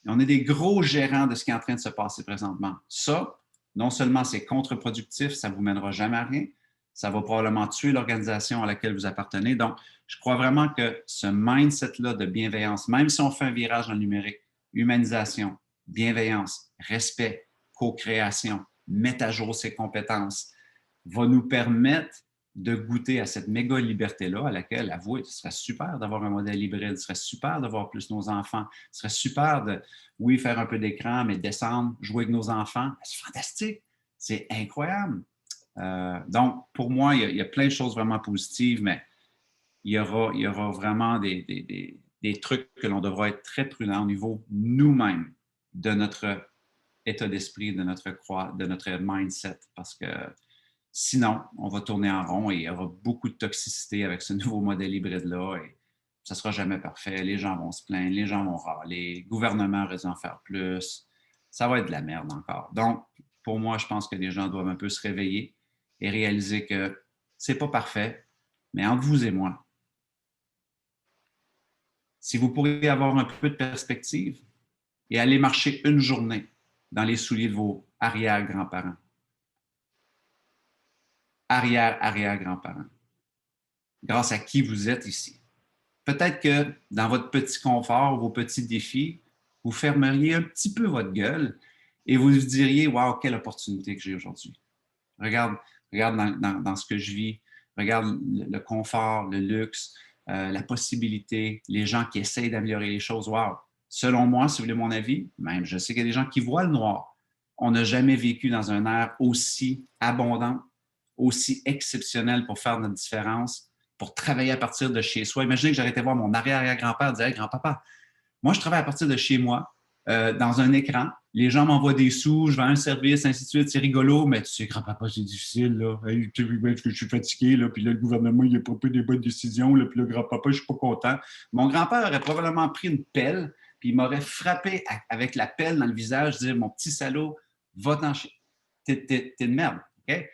On est des gros gérants de ce qui est en train de se passer présentement. Ça, non seulement c'est contre-productif, ça ne vous mènera jamais à rien, ça va probablement tuer l'organisation à laquelle vous appartenez. Donc, je crois vraiment que ce mindset-là de bienveillance, même si on fait un virage dans le numérique, humanisation, bienveillance, respect, co-création, mettre à jour ses compétences, va nous permettre de goûter à cette méga liberté-là à laquelle, avouez, ce serait super d'avoir un modèle hybride, ce serait super de voir plus nos enfants, ce serait super de, oui, faire un peu d'écran, mais descendre, jouer avec nos enfants. C'est fantastique, c'est incroyable. Donc, pour moi, il y a plein de choses vraiment positives, mais il y aura vraiment des trucs que l'on devra être très prudent au niveau nous-mêmes de notre état d'esprit, de notre mindset, parce que sinon, on va tourner en rond et il y aura beaucoup de toxicité avec ce nouveau modèle hybride-là et ça ne sera jamais parfait. Les gens vont se plaindre, les gens vont râler, le gouvernement aurait dû en faire plus. Ça va être de la merde encore. Donc, pour moi, je pense que les gens doivent un peu se réveiller et réaliser que ce n'est pas parfait, mais entre vous et moi, si vous pourriez avoir un peu de perspective et aller marcher une journée dans les souliers de vos arrière-grands-parents, arrière-arrière-grands-parents, grâce à qui vous êtes ici. Peut-être que dans votre petit confort, vos petits défis, vous fermeriez un petit peu votre gueule et vous vous diriez, waouh, quelle opportunité que j'ai aujourd'hui. Regarde dans ce que je vis, regarde le confort, le luxe, la possibilité, les gens qui essayent d'améliorer les choses. Waouh! Selon moi, si vous voulez mon avis, même je sais qu'il y a des gens qui voient le noir. On n'a jamais vécu dans un air aussi abondant, aussi exceptionnel pour faire notre différence, pour travailler à partir de chez soi. Imaginez que j'aurais été voir mon arrière-arrière-grand-père dire, hey, grand-papa, moi, je travaille à partir de chez moi, dans un écran. Les gens m'envoient des sous, je vends un service, ainsi de suite. C'est rigolo, mais tu sais, grand-papa, c'est difficile, là. Hey, tu sais, parce que je suis fatigué, là, puis là, le gouvernement, il n'a pas pris des bonnes décisions, là, puis là, grand-papa, je ne suis pas content. Mon grand-père aurait probablement pris une pelle, puis il m'aurait frappé avec la pelle dans le visage, dire, mon petit salaud, va-t'en chier. T'es une merde, OK?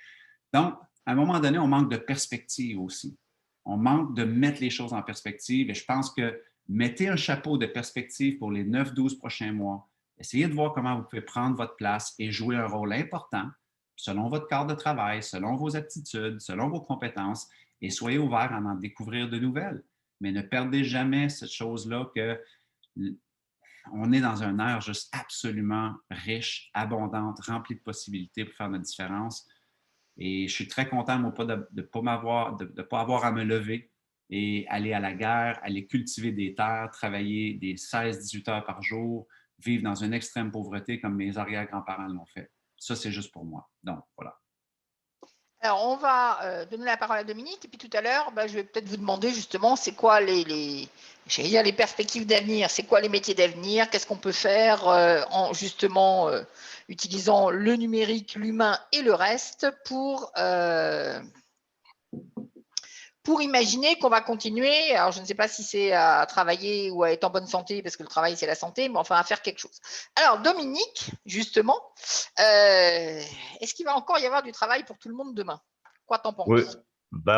Donc, à un moment donné, on manque de perspective aussi. On manque de mettre les choses en perspective, et je pense que mettez un chapeau de perspective pour les 9-12 prochains mois. Essayez de voir comment vous pouvez prendre votre place et jouer un rôle important selon votre cadre de travail, selon vos aptitudes, selon vos compétences, et soyez ouverts à en découvrir de nouvelles. Mais ne perdez jamais cette chose-là que on est dans un air juste absolument riche, abondante, rempli de possibilités pour faire notre différence. Et je suis très content, moi, de ne pas avoir à me lever et aller à la guerre, aller cultiver des terres, travailler des 16-18 heures par jour, vivre dans une extrême pauvreté comme mes arrière-grands-parents l'ont fait. Ça, c'est juste pour moi. Donc, voilà. Alors, on va donner la parole à Dominique, et puis tout à l'heure, je vais peut-être vous demander justement, c'est quoi j'allais dire les perspectives d'avenir, c'est quoi les métiers d'avenir, qu'est-ce qu'on peut faire en justement utilisant le numérique, l'humain et le reste pour imaginer qu'on va continuer, alors je ne sais pas si c'est à travailler ou à être en bonne santé, parce que le travail c'est la santé, mais enfin à faire quelque chose. Alors Dominique, justement, est-ce qu'il va encore y avoir du travail pour tout le monde demain? Quoi t'en penses? Oui.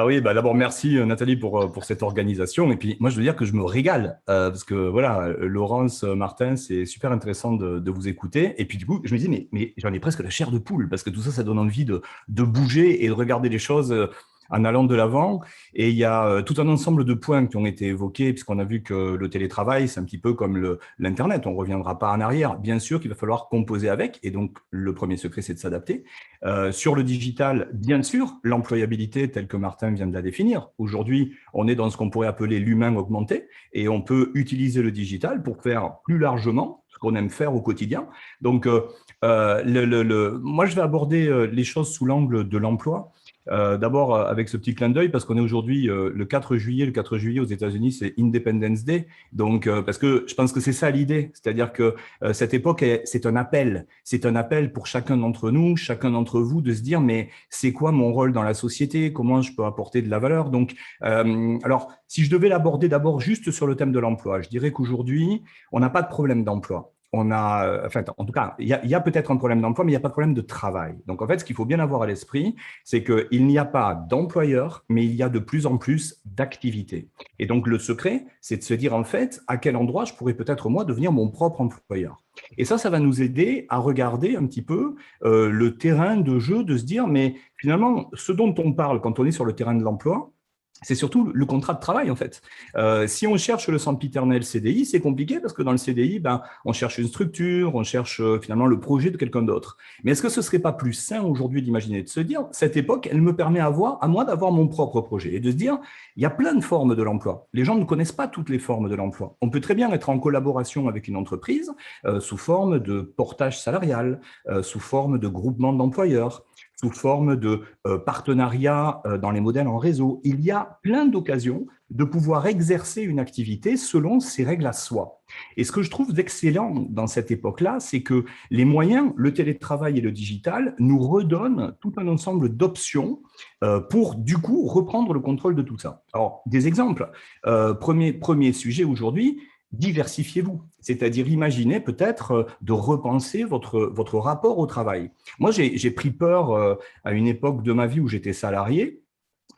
Oui, d'abord merci Nathalie pour cette organisation. Et puis moi je veux dire que je me régale parce que voilà, Laurence, Martin, c'est super intéressant de vous écouter. Et puis du coup, je me dis mais j'en ai presque la chair de poule parce que tout ça, ça donne envie de bouger et de regarder les choses en allant de l'avant. Et il y a tout un ensemble de points qui ont été évoqués, puisqu'on a vu que le télétravail, c'est un petit peu comme l'Internet. On ne reviendra pas en arrière. Bien sûr qu'il va falloir composer avec. Et donc, le premier secret, c'est de s'adapter. Sur le digital, bien sûr, l'employabilité telle que Martin vient de la définir. Aujourd'hui, on est dans ce qu'on pourrait appeler l'humain augmenté. Et on peut utiliser le digital pour faire plus largement ce qu'on aime faire au quotidien. Donc, moi, je vais aborder les choses sous l'angle de l'emploi. D'abord avec ce petit clin d'œil parce qu'on est aujourd'hui le 4 juillet. Le 4 juillet aux États-Unis, c'est Independence Day. Donc, parce que je pense que c'est ça l'idée. C'est-à-dire que cette époque, c'est un appel. C'est un appel pour chacun d'entre nous, chacun d'entre vous de se dire mais c'est quoi mon rôle dans la société? Comment je peux apporter de la valeur? Donc, alors, si je devais l'aborder d'abord juste sur le thème de l'emploi, je dirais qu'aujourd'hui, on n'a pas de problème d'emploi. En tout cas, il y a peut-être un problème d'emploi, mais il n'y a pas de problème de travail. Donc, en fait, ce qu'il faut bien avoir à l'esprit, c'est qu'il n'y a pas d'employeur, mais il y a de plus en plus d'activités. Et donc, le secret, c'est de se dire, en fait, à quel endroit je pourrais peut-être, moi, devenir mon propre employeur. Et ça va nous aider à regarder un petit peu le terrain de jeu, de se dire, mais finalement, ce dont on parle quand on est sur le terrain de l'emploi, c'est surtout le contrat de travail, en fait. Si on cherche le sempiternel CDI, c'est compliqué parce que dans le CDI, on cherche une structure, on cherche finalement le projet de quelqu'un d'autre. Mais est-ce que ce ne serait pas plus sain aujourd'hui d'imaginer, de se dire, cette époque, elle me permet à moi d'avoir mon propre projet et de se dire, il y a plein de formes de l'emploi. Les gens ne connaissent pas toutes les formes de l'emploi. On peut très bien être en collaboration avec une entreprise sous forme de portage salarial, sous forme de groupement d'employeurs, sous forme de partenariat dans les modèles en réseau. Il y a plein d'occasions de pouvoir exercer une activité selon ses règles à soi. Et ce que je trouve d'excellent dans cette époque-là, c'est que les moyens, le télétravail et le digital, nous redonnent tout un ensemble d'options pour, du coup, reprendre le contrôle de tout ça. Alors, des exemples. Premier sujet aujourd'hui, diversifiez-vous. C'est-à-dire, imaginez peut-être de repenser votre rapport au travail. Moi, j'ai pris peur à une époque de ma vie où j'étais salarié,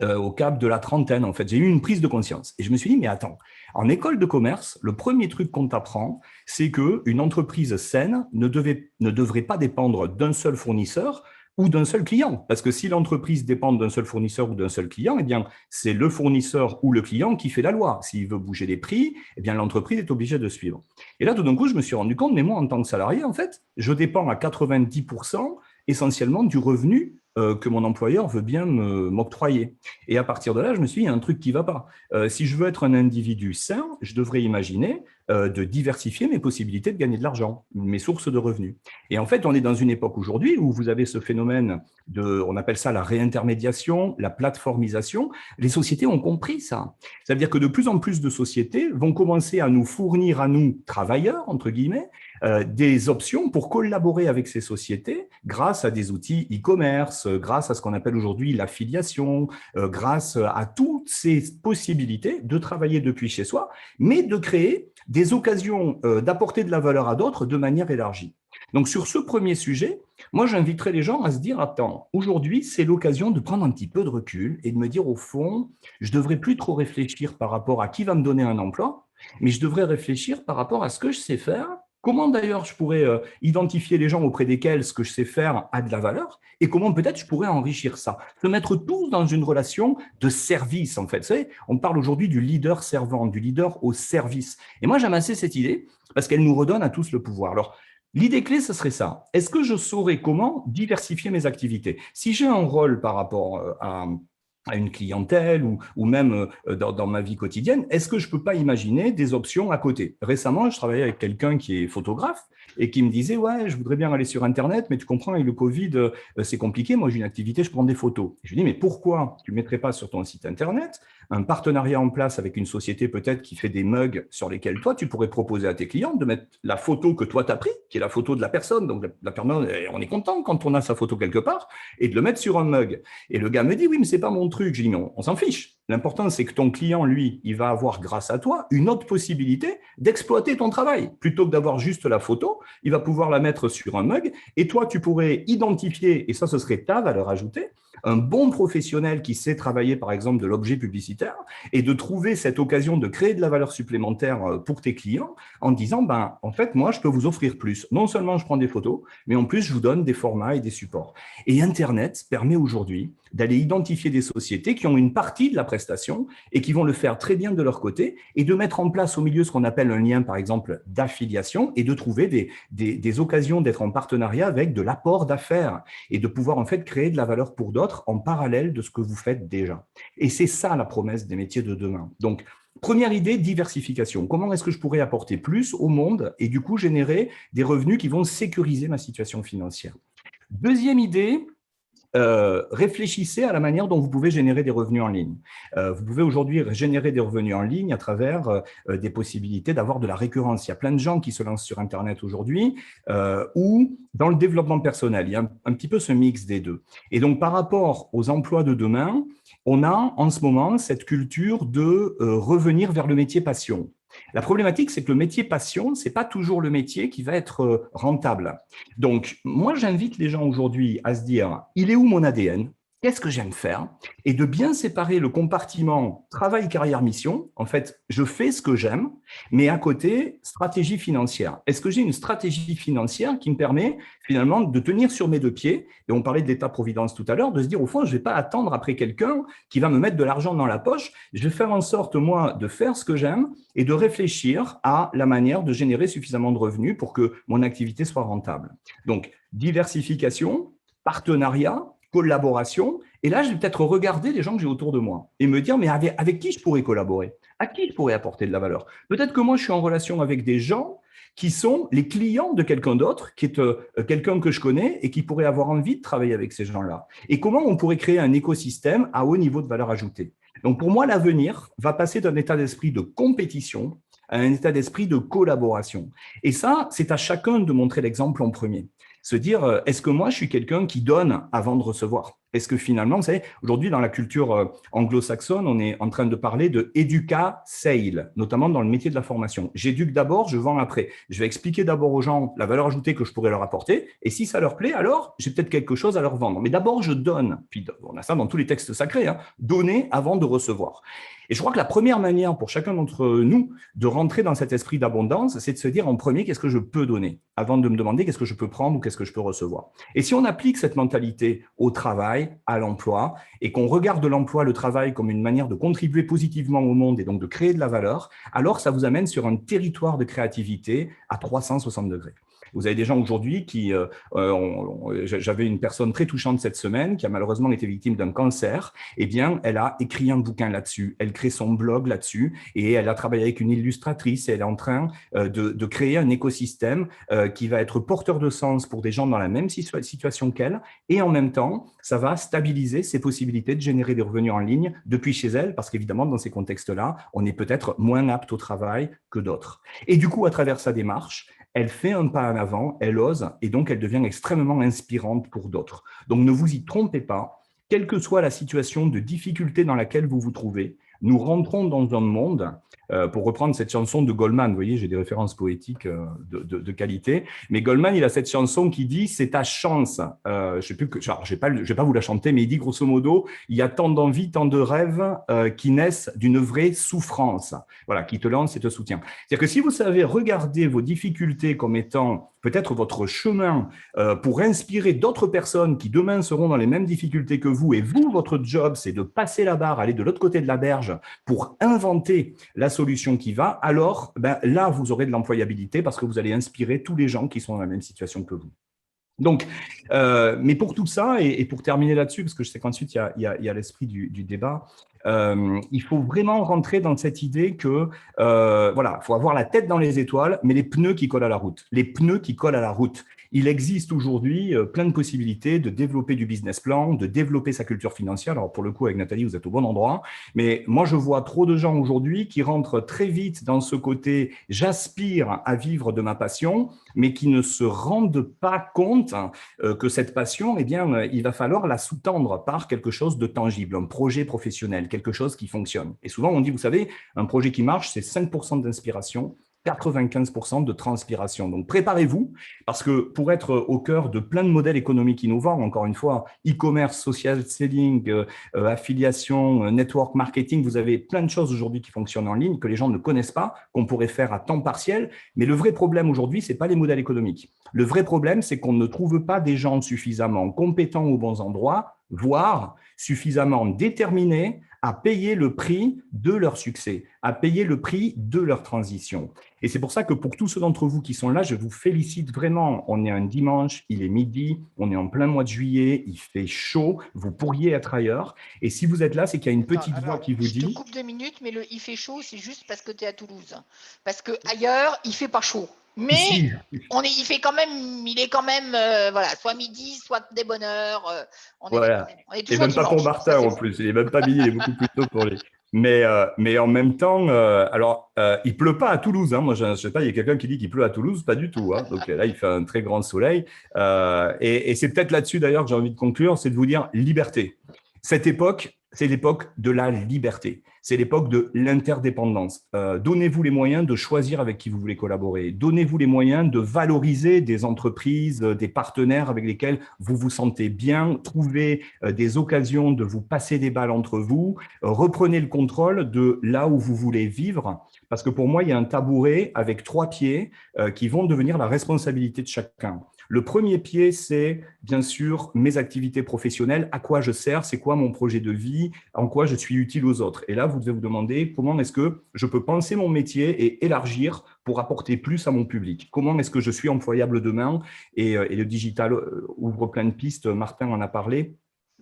au cap de la trentaine, en fait. J'ai eu une prise de conscience. Et je me suis dit, mais attends, en école de commerce, le premier truc qu'on t'apprend, c'est qu'une entreprise saine ne devrait pas dépendre d'un seul fournisseur ou d'un seul client. Parce que si l'entreprise dépend d'un seul fournisseur ou d'un seul client, eh bien, c'est le fournisseur ou le client qui fait la loi. S'il veut bouger les prix, eh bien, l'entreprise est obligée de suivre. Et là, tout d'un coup, je me suis rendu compte, mais moi, en tant que salarié, en fait, je dépends à 90% essentiellement du revenu que mon employeur veut bien m'octroyer. Et à partir de là, je me suis dit, il y a un truc qui ne va pas. Si je veux être un individu sain, je devrais imaginer de diversifier mes possibilités de gagner de l'argent, mes sources de revenus. Et en fait, on est dans une époque aujourd'hui où vous avez ce phénomène on appelle ça la réintermédiation, la plateformisation. Les sociétés ont compris ça. Ça veut dire que de plus en plus de sociétés vont commencer à nous fournir, à nous, travailleurs, entre guillemets, des options pour collaborer avec ces sociétés grâce à des outils e-commerce, grâce à ce qu'on appelle aujourd'hui l'affiliation, grâce à toutes ces possibilités de travailler depuis chez soi, mais de créer des occasions d'apporter de la valeur à d'autres de manière élargie. Donc, sur ce premier sujet, moi, j'inviterais les gens à se dire, attends, aujourd'hui, c'est l'occasion de prendre un petit peu de recul et de me dire, au fond, je ne devrais plus trop réfléchir par rapport à qui va me donner un emploi, mais je devrais réfléchir par rapport à ce que je sais faire. Comment d'ailleurs je pourrais identifier les gens auprès desquels ce que je sais faire a de la valeur et comment peut-être je pourrais enrichir ça. Se mettre tous dans une relation de service en fait. Vous savez, on parle aujourd'hui du leader servant, du leader au service. Et moi j'aime assez cette idée parce qu'elle nous redonne à tous le pouvoir. Alors, l'idée clé, ce serait ça. Est-ce que je saurais comment diversifier mes activités? Si j'ai un rôle par rapport à à une clientèle ou même dans ma vie quotidienne, est-ce que je ne peux pas imaginer des options à côté? Récemment, je travaillais avec quelqu'un qui est photographe et qui me disait « Ouais, je voudrais bien aller sur Internet, mais tu comprends, avec le Covid, c'est compliqué. Moi, j'ai une activité, je prends des photos. » Je lui dis « Mais pourquoi tu ne mettrais pas sur ton site Internet un partenariat en place avec une société peut-être qui fait des mugs sur lesquels toi, tu pourrais proposer à tes clients de mettre la photo que toi, tu as pris, qui est la photo de la personne. Donc, la personne, on est content quand on a sa photo quelque part, et de le mettre sur un mug. » Et le gars me dit « Oui, mais ce n'est pas mon truc. » Je dis « Mais on s'en fiche. L'important, c'est que ton client, lui, il va avoir, grâce à toi, une autre possibilité d'exploiter ton travail. Plutôt que d'avoir juste la photo, il va pouvoir la mettre sur un mug et toi, tu pourrais identifier, et ça, ce serait ta valeur ajoutée, un bon professionnel qui sait travailler, par exemple, de l'objet publicitaire et de trouver cette occasion de créer de la valeur supplémentaire pour tes clients en disant, en fait, moi, je peux vous offrir plus. Non seulement je prends des photos, mais en plus, je vous donne des formats et des supports. Et Internet permet aujourd'hui d'aller identifier des sociétés qui ont une partie de la prestation et qui vont le faire très bien de leur côté et de mettre en place au milieu ce qu'on appelle un lien, par exemple, d'affiliation et de trouver des occasions d'être en partenariat avec de l'apport d'affaires et de pouvoir en fait créer de la valeur pour d'autres en parallèle de ce que vous faites déjà. Et c'est ça la promesse des métiers de demain. Donc, première idée, diversification. Comment est-ce que je pourrais apporter plus au monde et du coup générer des revenus qui vont sécuriser ma situation financière? Deuxième idée, réfléchissez à la manière dont vous pouvez générer des revenus en ligne. Vous pouvez aujourd'hui générer des revenus en ligne à travers des possibilités d'avoir de la récurrence. Il y a plein de gens qui se lancent sur Internet aujourd'hui ou dans le développement personnel. Il y a un petit peu ce mix des deux. Et donc, par rapport aux emplois de demain, on a en ce moment cette culture de revenir vers le métier passion. La problématique, c'est que le métier passion, ce n'est pas toujours le métier qui va être rentable. Donc, moi, j'invite les gens aujourd'hui à se dire, il est où mon ADN ? Qu'est-ce que j'aime faire? Et de bien séparer le compartiment travail, carrière, mission. En fait, je fais ce que j'aime, mais à côté, stratégie financière. Est-ce que j'ai une stratégie financière qui me permet finalement de tenir sur mes deux pieds? Et on parlait de l'État-providence tout à l'heure, de se dire au fond, je ne vais pas attendre après quelqu'un qui va me mettre de l'argent dans la poche. Je vais faire en sorte, moi, de faire ce que j'aime et de réfléchir à la manière de générer suffisamment de revenus pour que mon activité soit rentable. Donc, diversification, partenariat, collaboration. Et là, je vais peut-être regarder les gens que j'ai autour de moi et me dire, mais avec qui je pourrais collaborer? À qui je pourrais apporter de la valeur? Peut-être que moi, je suis en relation avec des gens qui sont les clients de quelqu'un d'autre, qui est quelqu'un que je connais et qui pourrait avoir envie de travailler avec ces gens-là. Et comment on pourrait créer un écosystème à haut niveau de valeur ajoutée? Donc, pour moi, l'avenir va passer d'un état d'esprit de compétition à un état d'esprit de collaboration. Et ça, c'est à chacun de montrer l'exemple en premier. Se dire, est-ce que moi, je suis quelqu'un qui donne avant de recevoir? Est-ce que finalement, vous savez, aujourd'hui, dans la culture anglo-saxonne, on est en train de parler de educa sale, notamment dans le métier de la formation. J'éduque d'abord, je vends après. Je vais expliquer d'abord aux gens la valeur ajoutée que je pourrais leur apporter. Et si ça leur plaît, alors j'ai peut-être quelque chose à leur vendre. Mais d'abord, je donne. Puis, on a ça dans tous les textes sacrés, hein, donner avant de recevoir. Et je crois que la première manière pour chacun d'entre nous de rentrer dans cet esprit d'abondance, c'est de se dire en premier, qu'est-ce que je peux donner avant de me demander qu'est-ce que je peux prendre ou qu'est-ce que je peux recevoir. Et si on applique cette mentalité au travail, à l'emploi, et qu'on regarde l'emploi, le travail comme une manière de contribuer positivement au monde et donc de créer de la valeur, alors ça vous amène sur un territoire de créativité à 360 degrés. Vous avez des gens aujourd'hui qui… j'avais une personne très touchante cette semaine qui a malheureusement été victime d'un cancer. Eh bien, elle a écrit un bouquin là-dessus, elle crée son blog là-dessus et elle a travaillé avec une illustratrice et elle est en train de créer un écosystème qui va être porteur de sens pour des gens dans la même situation qu'elle et en même temps, ça va stabiliser ses possibilités de générer des revenus en ligne depuis chez elle parce qu'évidemment, dans ces contextes-là, on est peut-être moins apte au travail que d'autres. Et du coup, à travers sa démarche, elle fait un pas en avant, elle ose, et donc elle devient extrêmement inspirante pour d'autres. Donc ne vous y trompez pas, quelle que soit la situation de difficulté dans laquelle vous vous trouvez, nous rentrons dans un monde, pour reprendre cette chanson de Goldman, vous voyez, j'ai des références poétiques de qualité, mais Goldman, il a cette chanson qui dit « c'est ta chance ». Je sais plus je vais pas vous la chanter, mais il dit grosso modo « il y a tant d'envies, tant de rêves qui naissent d'une vraie souffrance ». Voilà, qui te lance et te soutient. C'est-à-dire que si vous savez regarder vos difficultés comme étant peut-être votre chemin pour inspirer d'autres personnes qui demain seront dans les mêmes difficultés que vous, et vous, votre job, c'est de passer la barre, aller de l'autre côté de la berge pour inventer la solution qui va, alors là, vous aurez de l'employabilité parce que vous allez inspirer tous les gens qui sont dans la même situation que vous. Donc, mais pour tout ça, et pour terminer là-dessus, parce que je sais qu'ensuite, il y a l'esprit du débat, il faut vraiment rentrer dans cette idée que, voilà, il faut avoir la tête dans les étoiles, mais les pneus qui collent à la route. Les pneus qui collent à la route. Il existe aujourd'hui plein de possibilités de développer du business plan, de développer sa culture financière. Alors, pour le coup, avec Nathalie, vous êtes au bon endroit. Mais moi, je vois trop de gens aujourd'hui qui rentrent très vite dans ce côté « j'aspire à vivre de ma passion », mais qui ne se rendent pas compte que cette passion, eh bien, il va falloir la sous-tendre par quelque chose de tangible, un projet professionnel, quelque chose qui fonctionne. Et souvent, on dit, vous savez, un projet qui marche, c'est 5% d'inspiration, 95% de transpiration. Donc, préparez-vous, parce que pour être au cœur de plein de modèles économiques innovants, encore une fois, e-commerce, social selling, affiliation, network marketing, vous avez plein de choses aujourd'hui qui fonctionnent en ligne, que les gens ne connaissent pas, qu'on pourrait faire à temps partiel. Mais le vrai problème aujourd'hui, ce n'est pas les modèles économiques. Le vrai problème, c'est qu'on ne trouve pas des gens suffisamment compétents aux bons endroits, voire suffisamment déterminés à payer le prix de leur succès, à payer le prix de leur transition. Et c'est pour ça que pour tous ceux d'entre vous qui sont là, je vous félicite vraiment. On est un dimanche, il est midi, on est en plein mois de juillet, il fait chaud, vous pourriez être ailleurs. Et si vous êtes là, c'est qu'il y a une petite voix qui vous dit… Je te coupe 2 minutes, mais il fait chaud, c'est juste parce que tu es à Toulouse. Parce qu'ailleurs, il ne fait pas chaud. Mais Ici. il est quand même voilà, soit midi, soit des bonnes heures. Voilà. On est Et toujours même pas pour dimanche. Martin en plus. Il n'est même pas midi, il est beaucoup plus tôt pour lui. Mais en même temps, il pleut pas à Toulouse. Hein. Moi, je ne sais pas, il y a quelqu'un qui dit qu'il pleut à Toulouse, pas du tout. Hein. Donc là, il fait un très grand soleil. Et c'est peut-être là-dessus d'ailleurs que j'ai envie de conclure, c'est de vous dire liberté. Cette époque, c'est l'époque de la liberté. C'est l'époque de l'interdépendance. Donnez-vous les moyens de choisir avec qui vous voulez collaborer. Donnez-vous les moyens de valoriser des entreprises, des partenaires avec lesquels vous vous sentez bien. Trouvez des occasions de vous passer des balles entre vous. Reprenez le contrôle de là où vous voulez vivre. Parce que pour moi, il y a un tabouret avec 3 pieds qui vont devenir la responsabilité de chacun. Le premier pied, c'est bien sûr mes activités professionnelles, à quoi je sers, c'est quoi mon projet de vie, en quoi je suis utile aux autres. Et là, vous devez vous demander comment est-ce que je peux penser mon métier et élargir pour apporter plus à mon public. Comment est-ce que je suis employable demain et le digital ouvre plein de pistes, Martin en a parlé.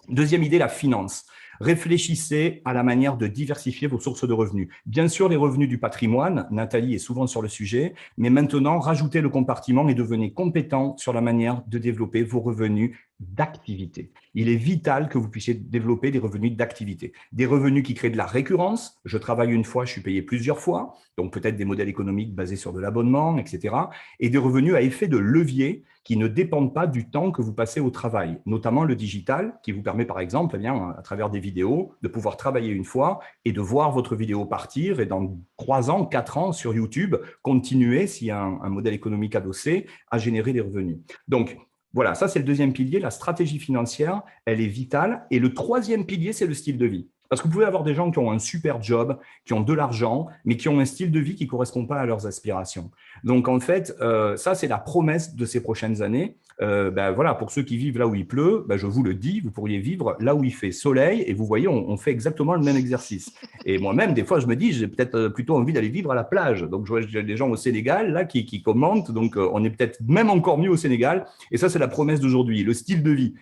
Deuxième idée, la finance. Réfléchissez à la manière de diversifier vos sources de revenus. Bien sûr, les revenus du patrimoine, Nathalie est souvent sur le sujet, mais maintenant, rajoutez le compartiment et devenez compétent sur la manière de développer vos revenus d'activité. Il est vital que vous puissiez développer des revenus d'activité. Des revenus qui créent de la récurrence. Je travaille une fois, je suis payé plusieurs fois. Donc, peut-être des modèles économiques basés sur de l'abonnement, etc. Et des revenus à effet de levier qui ne dépendent pas du temps que vous passez au travail, notamment le digital, qui vous permet par exemple, eh bien, à travers des vidéos, de pouvoir travailler une fois et de voir votre vidéo partir et dans 3 ans, 4 ans sur YouTube, continuer, s'il y a un modèle économique adossé, à générer des revenus. Donc, voilà, ça c'est le deuxième pilier, la stratégie financière, elle est vitale. Et le troisième pilier, c'est le style de vie. Parce que vous pouvez avoir des gens qui ont un super job, qui ont de l'argent, mais qui ont un style de vie qui ne correspond pas à leurs aspirations. Donc, en fait, ça, c'est la promesse de ces prochaines années. Voilà, pour ceux qui vivent là où il pleut, je vous le dis, vous pourriez vivre là où il fait soleil. Et vous voyez, on fait exactement le même exercice. Et moi-même, des fois, je me dis, j'ai peut-être plutôt envie d'aller vivre à la plage. Donc, je vois des gens au Sénégal là qui commentent. Donc, on est peut-être même encore mieux au Sénégal. Et ça, c'est la promesse d'aujourd'hui, le style de vie.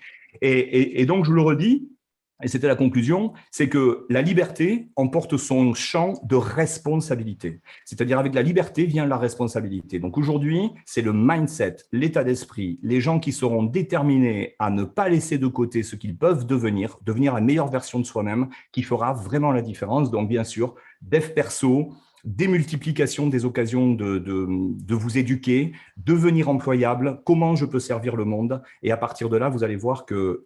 Et donc, je le redis, et c'était la conclusion, c'est que la liberté emporte son champ de responsabilité. C'est-à-dire avec la liberté vient la responsabilité. Donc aujourd'hui, c'est le mindset, l'état d'esprit, les gens qui seront déterminés à ne pas laisser de côté ce qu'ils peuvent devenir la meilleure version de soi-même, qui fera vraiment la différence. Donc bien sûr, dev perso, démultiplication des occasions de vous éduquer, devenir employable, comment je peux servir le monde. Et à partir de là, vous allez voir que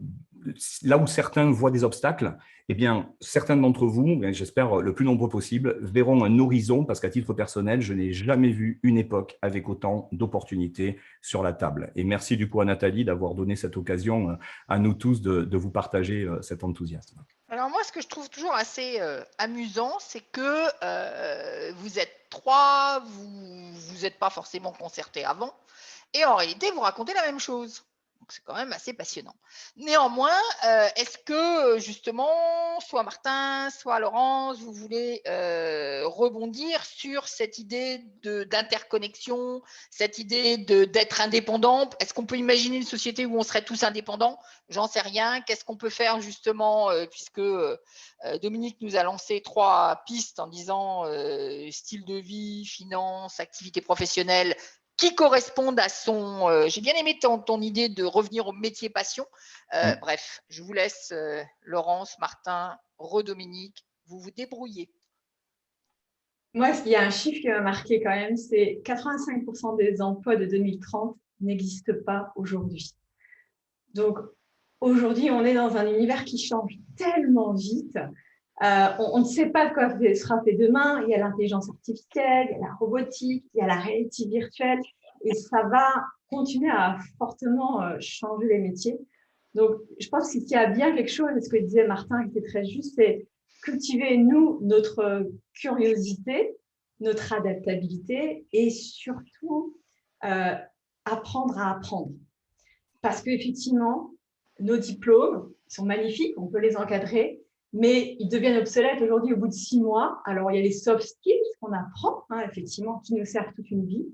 là où certains voient des obstacles, eh bien, certains d'entre vous, j'espère le plus nombreux possible, verront un horizon parce qu'à titre personnel, je n'ai jamais vu une époque avec autant d'opportunités sur la table. Et merci du coup à Nathalie d'avoir donné cette occasion à nous tous de vous partager cet enthousiasme. Alors moi, ce que je trouve toujours assez amusant, c'est que vous êtes 3, vous n'êtes pas forcément concertés avant, et en réalité, vous racontez la même chose. Donc, c'est quand même assez passionnant. Néanmoins, est-ce que justement, soit Martin, soit Laurence, vous voulez rebondir sur cette idée d'interconnexion, cette idée d'être indépendant? Est-ce qu'on peut imaginer une société où on serait tous indépendants? J'en sais rien. Qu'est-ce qu'on peut faire justement, puisque Dominique nous a lancé 3 pistes en disant style de vie, finance, activité professionnelle, qui correspondent à son… j'ai bien aimé ton idée de revenir au métier passion. Bref, je vous laisse, Laurence, Martin, Dominique, vous vous débrouillez. Moi, il y a un chiffre qui m'a marqué quand même, c'est 85% des emplois de 2030 n'existent pas aujourd'hui. Donc, aujourd'hui, on est dans un univers qui change tellement vite. On ne sait pas de quoi sera fait demain. Il y a l'intelligence artificielle, il y a la robotique, il y a la réalité virtuelle. Et ça va continuer à fortement changer les métiers. Donc, je pense qu'il y a bien quelque chose, et ce que disait Martin, qui était très juste, c'est cultiver, nous, notre curiosité, notre adaptabilité et surtout apprendre à apprendre. Parce qu'effectivement, nos diplômes sont magnifiques, on peut les encadrer, mais ils deviennent obsolètes aujourd'hui au bout de 6 mois. Alors, il y a les soft skills qu'on apprend, effectivement, qui nous servent toute une vie,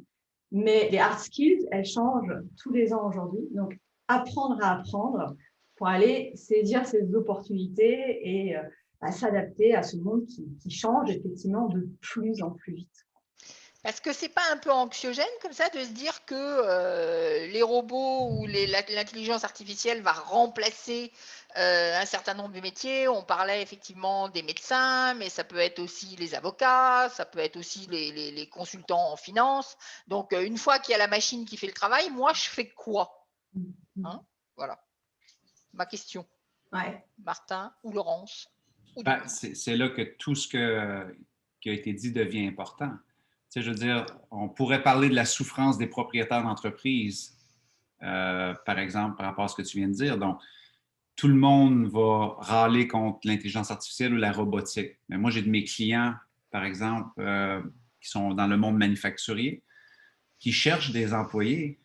mais les hard skills, elles changent tous les ans aujourd'hui. Donc, apprendre à apprendre pour aller saisir ces opportunités et s'adapter à ce monde qui change effectivement de plus en plus vite. Est-ce que c'est pas un peu anxiogène comme ça de se dire que les robots ou l'intelligence artificielle va remplacer un certain nombre de métiers? On parlait effectivement des médecins, mais ça peut être aussi les avocats, ça peut être aussi les consultants en finance. Donc, une fois qu'il y a la machine qui fait le travail, moi, je fais quoi? Voilà ma question. Ouais. Martin ou Laurence ou c'est là que tout ce qui a été dit devient important. Tu sais, je veux dire, on pourrait parler de la souffrance des propriétaires d'entreprise, par exemple, par rapport à ce que tu viens de dire. Donc, tout le monde va râler contre l'intelligence artificielle ou la robotique. Mais moi, j'ai de mes clients, par exemple, qui sont dans le monde manufacturier, qui cherchent des employés,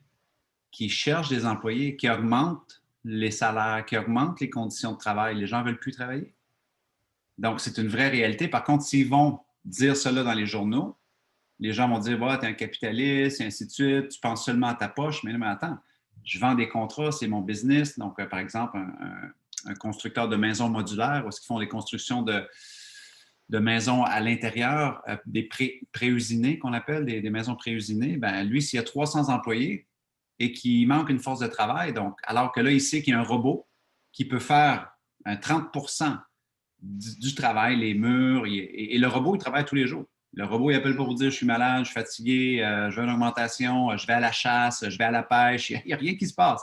qui augmentent les salaires, qui augmentent les conditions de travail. Les gens ne veulent plus travailler. Donc, c'est une vraie réalité. Par contre, s'ils vont dire cela dans les journaux, les gens vont dire, tu es un capitaliste, et ainsi de suite, tu penses seulement à ta poche. Mais non, mais attends, je vends des contrats, c'est mon business. Donc, par exemple, un constructeur de maisons modulaires, où est-ce qu'ils font des constructions de maisons à l'intérieur, des pré-usinés qu'on appelle, des maisons pré-usinées, ben lui, s'il y a 300 employés et qu'il manque une force de travail, donc, alors que là, il sait qu'il y a un robot qui peut faire 30% du travail, les murs, et le robot, il travaille tous les jours. Le robot, il appelle pour vous dire, je suis malade, je suis fatigué, je veux une augmentation, je vais à la chasse, je vais à la pêche, il n'y a rien qui se passe.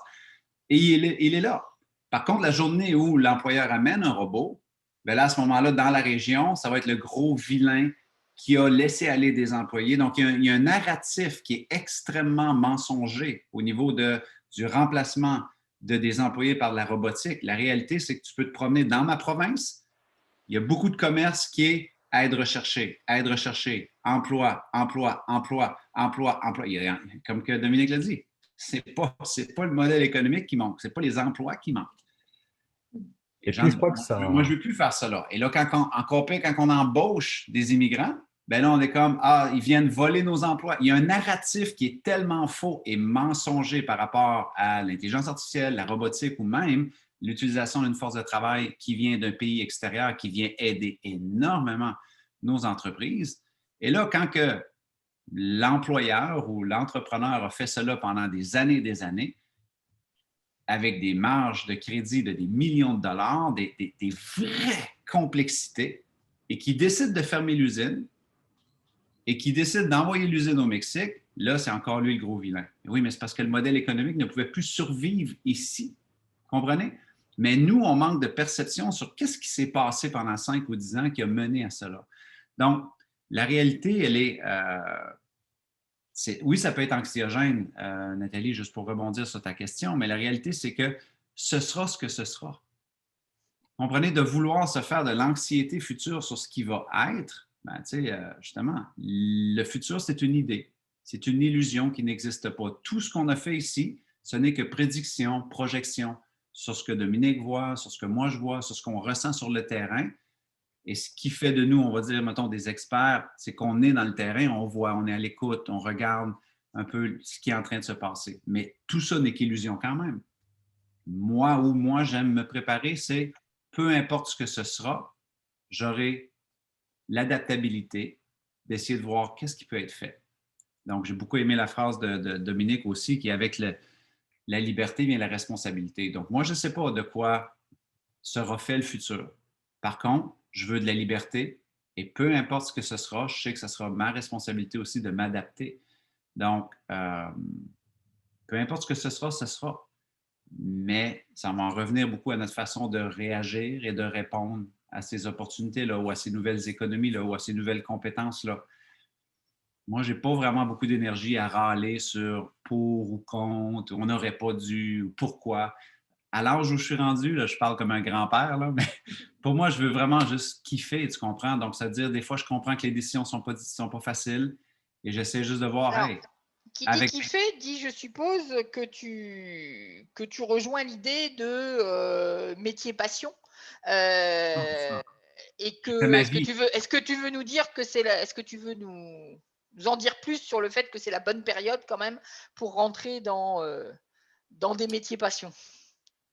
Et il est là. Par contre, la journée où l'employeur amène un robot, bien là, à ce moment-là, dans la région, ça va être le gros vilain qui a laissé aller des employés. Donc, il y a un narratif qui est extrêmement mensonger au niveau du remplacement des employés par la robotique. La réalité, c'est que tu peux te promener dans ma province. Il y a beaucoup de commerces qui est aide recherchée, emploi. Comme que Dominique l'a dit, c'est pas le modèle économique qui manque, c'est pas les emplois qui manquent. Et puis, je crois que ça… Moi, je ne veux plus faire ça là. Et là, quand on embauche des immigrants, ben là, on est comme, ils viennent voler nos emplois. Il y a un narratif qui est tellement faux et mensonger par rapport à l'intelligence artificielle, la robotique ou même l'utilisation d'une force de travail qui vient d'un pays extérieur, qui vient aider énormément nos entreprises. Et là, quand que l'employeur ou l'entrepreneur a fait cela pendant des années, avec des marges de crédit de des millions de dollars, des vraies complexités, et qui décide de fermer l'usine, et qui décide d'envoyer l'usine au Mexique, là, c'est encore lui le gros vilain. Oui, mais c'est parce que le modèle économique ne pouvait plus survivre ici. Comprenez? Mais nous, on manque de perception sur qu'est-ce qui s'est passé pendant 5 ou 10 ans qui a mené à cela. Donc, la réalité, elle est… oui, ça peut être anxiogène, Nathalie, juste pour rebondir sur ta question, mais la réalité, c'est que ce sera ce que ce sera. Comprenez, de vouloir se faire de l'anxiété future sur ce qui va être, ben, justement, le futur, c'est une idée. C'est une illusion qui n'existe pas. Tout ce qu'on a fait ici, Ce n'est que prédiction, projection sur ce que Dominique voit, sur ce que moi je vois, sur ce qu'on ressent sur le terrain. Et ce qui fait de nous, on va dire, mettons, des experts, c'est qu'on est dans le terrain, on voit, on est à l'écoute, on regarde un peu ce qui est en train de se passer. Mais tout ça n'est qu'illusion quand même. Moi, j'aime me préparer, c'est peu importe ce que ce sera, j'aurai l'adaptabilité d'essayer de voir qu'est-ce qui peut être fait. Donc, j'ai beaucoup aimé la phrase de Dominique aussi, qui est avec la liberté vient la responsabilité. Donc, moi, je ne sais pas de quoi sera fait le futur. Par contre, je veux de la liberté et peu importe ce que ce sera, je sais que ce sera ma responsabilité aussi de m'adapter. Donc, peu importe ce que ce sera. Mais ça va en revenir beaucoup à notre façon de réagir et de répondre à ces opportunités-là ou à ces nouvelles économies-là ou à ces nouvelles compétences-là. Moi, je n'ai pas vraiment beaucoup d'énergie à râler sur pour ou contre, on n'aurait pas dû, ou pourquoi. À l'âge où je suis rendu, là, je parle comme un grand-père, là, mais pour moi, je veux vraiment juste kiffer, tu comprends? Donc, ça veut dire, des fois, je comprends que les décisions ne sont pas faciles et j'essaie juste de voir, Alors, hey, qui dit kiffer, dit, je suppose, que tu rejoins l'idée de métier passion. Et que, est-ce que tu veux nous dire que est-ce que tu veux nous en dire plus sur le fait que c'est la bonne période quand même pour rentrer dans des métiers passion?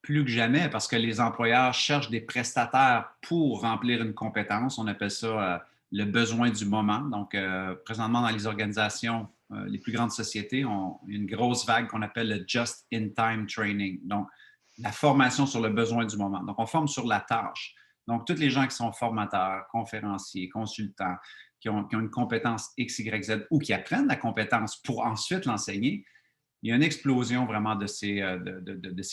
Plus que jamais, parce que les employeurs cherchent des prestataires pour remplir une compétence. On appelle ça le besoin du moment. Donc, présentement, dans les organisations, les plus grandes sociétés, il y a une grosse vague qu'on appelle le just-in-time training. Donc, la formation sur le besoin du moment. Donc, on forme sur la tâche. Donc, tous les gens qui sont formateurs, conférenciers, consultants, qui ont une compétence X, Y, Z ou qui apprennent la compétence pour ensuite l'enseigner, il y a une explosion vraiment de ces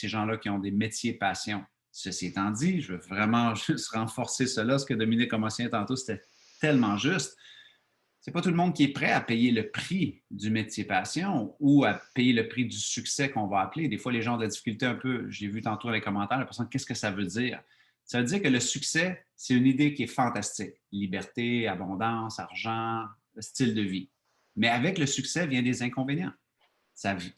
gens-là qui ont des métiers passion. Ceci étant dit, je veux vraiment juste renforcer cela. Ce que Dominique a mentionné tantôt, c'était tellement juste. C'est pas tout le monde qui est prêt à payer le prix du métier passion ou à payer le prix du succès qu'on va appeler. Des fois, les gens ont de la difficulté un peu. J'ai vu tantôt dans les commentaires, la personne, qu'est-ce que ça veut dire? Ça veut dire que le succès, c'est une idée qui est fantastique. Liberté, abondance, argent, style de vie. Mais avec le succès vient des inconvénients.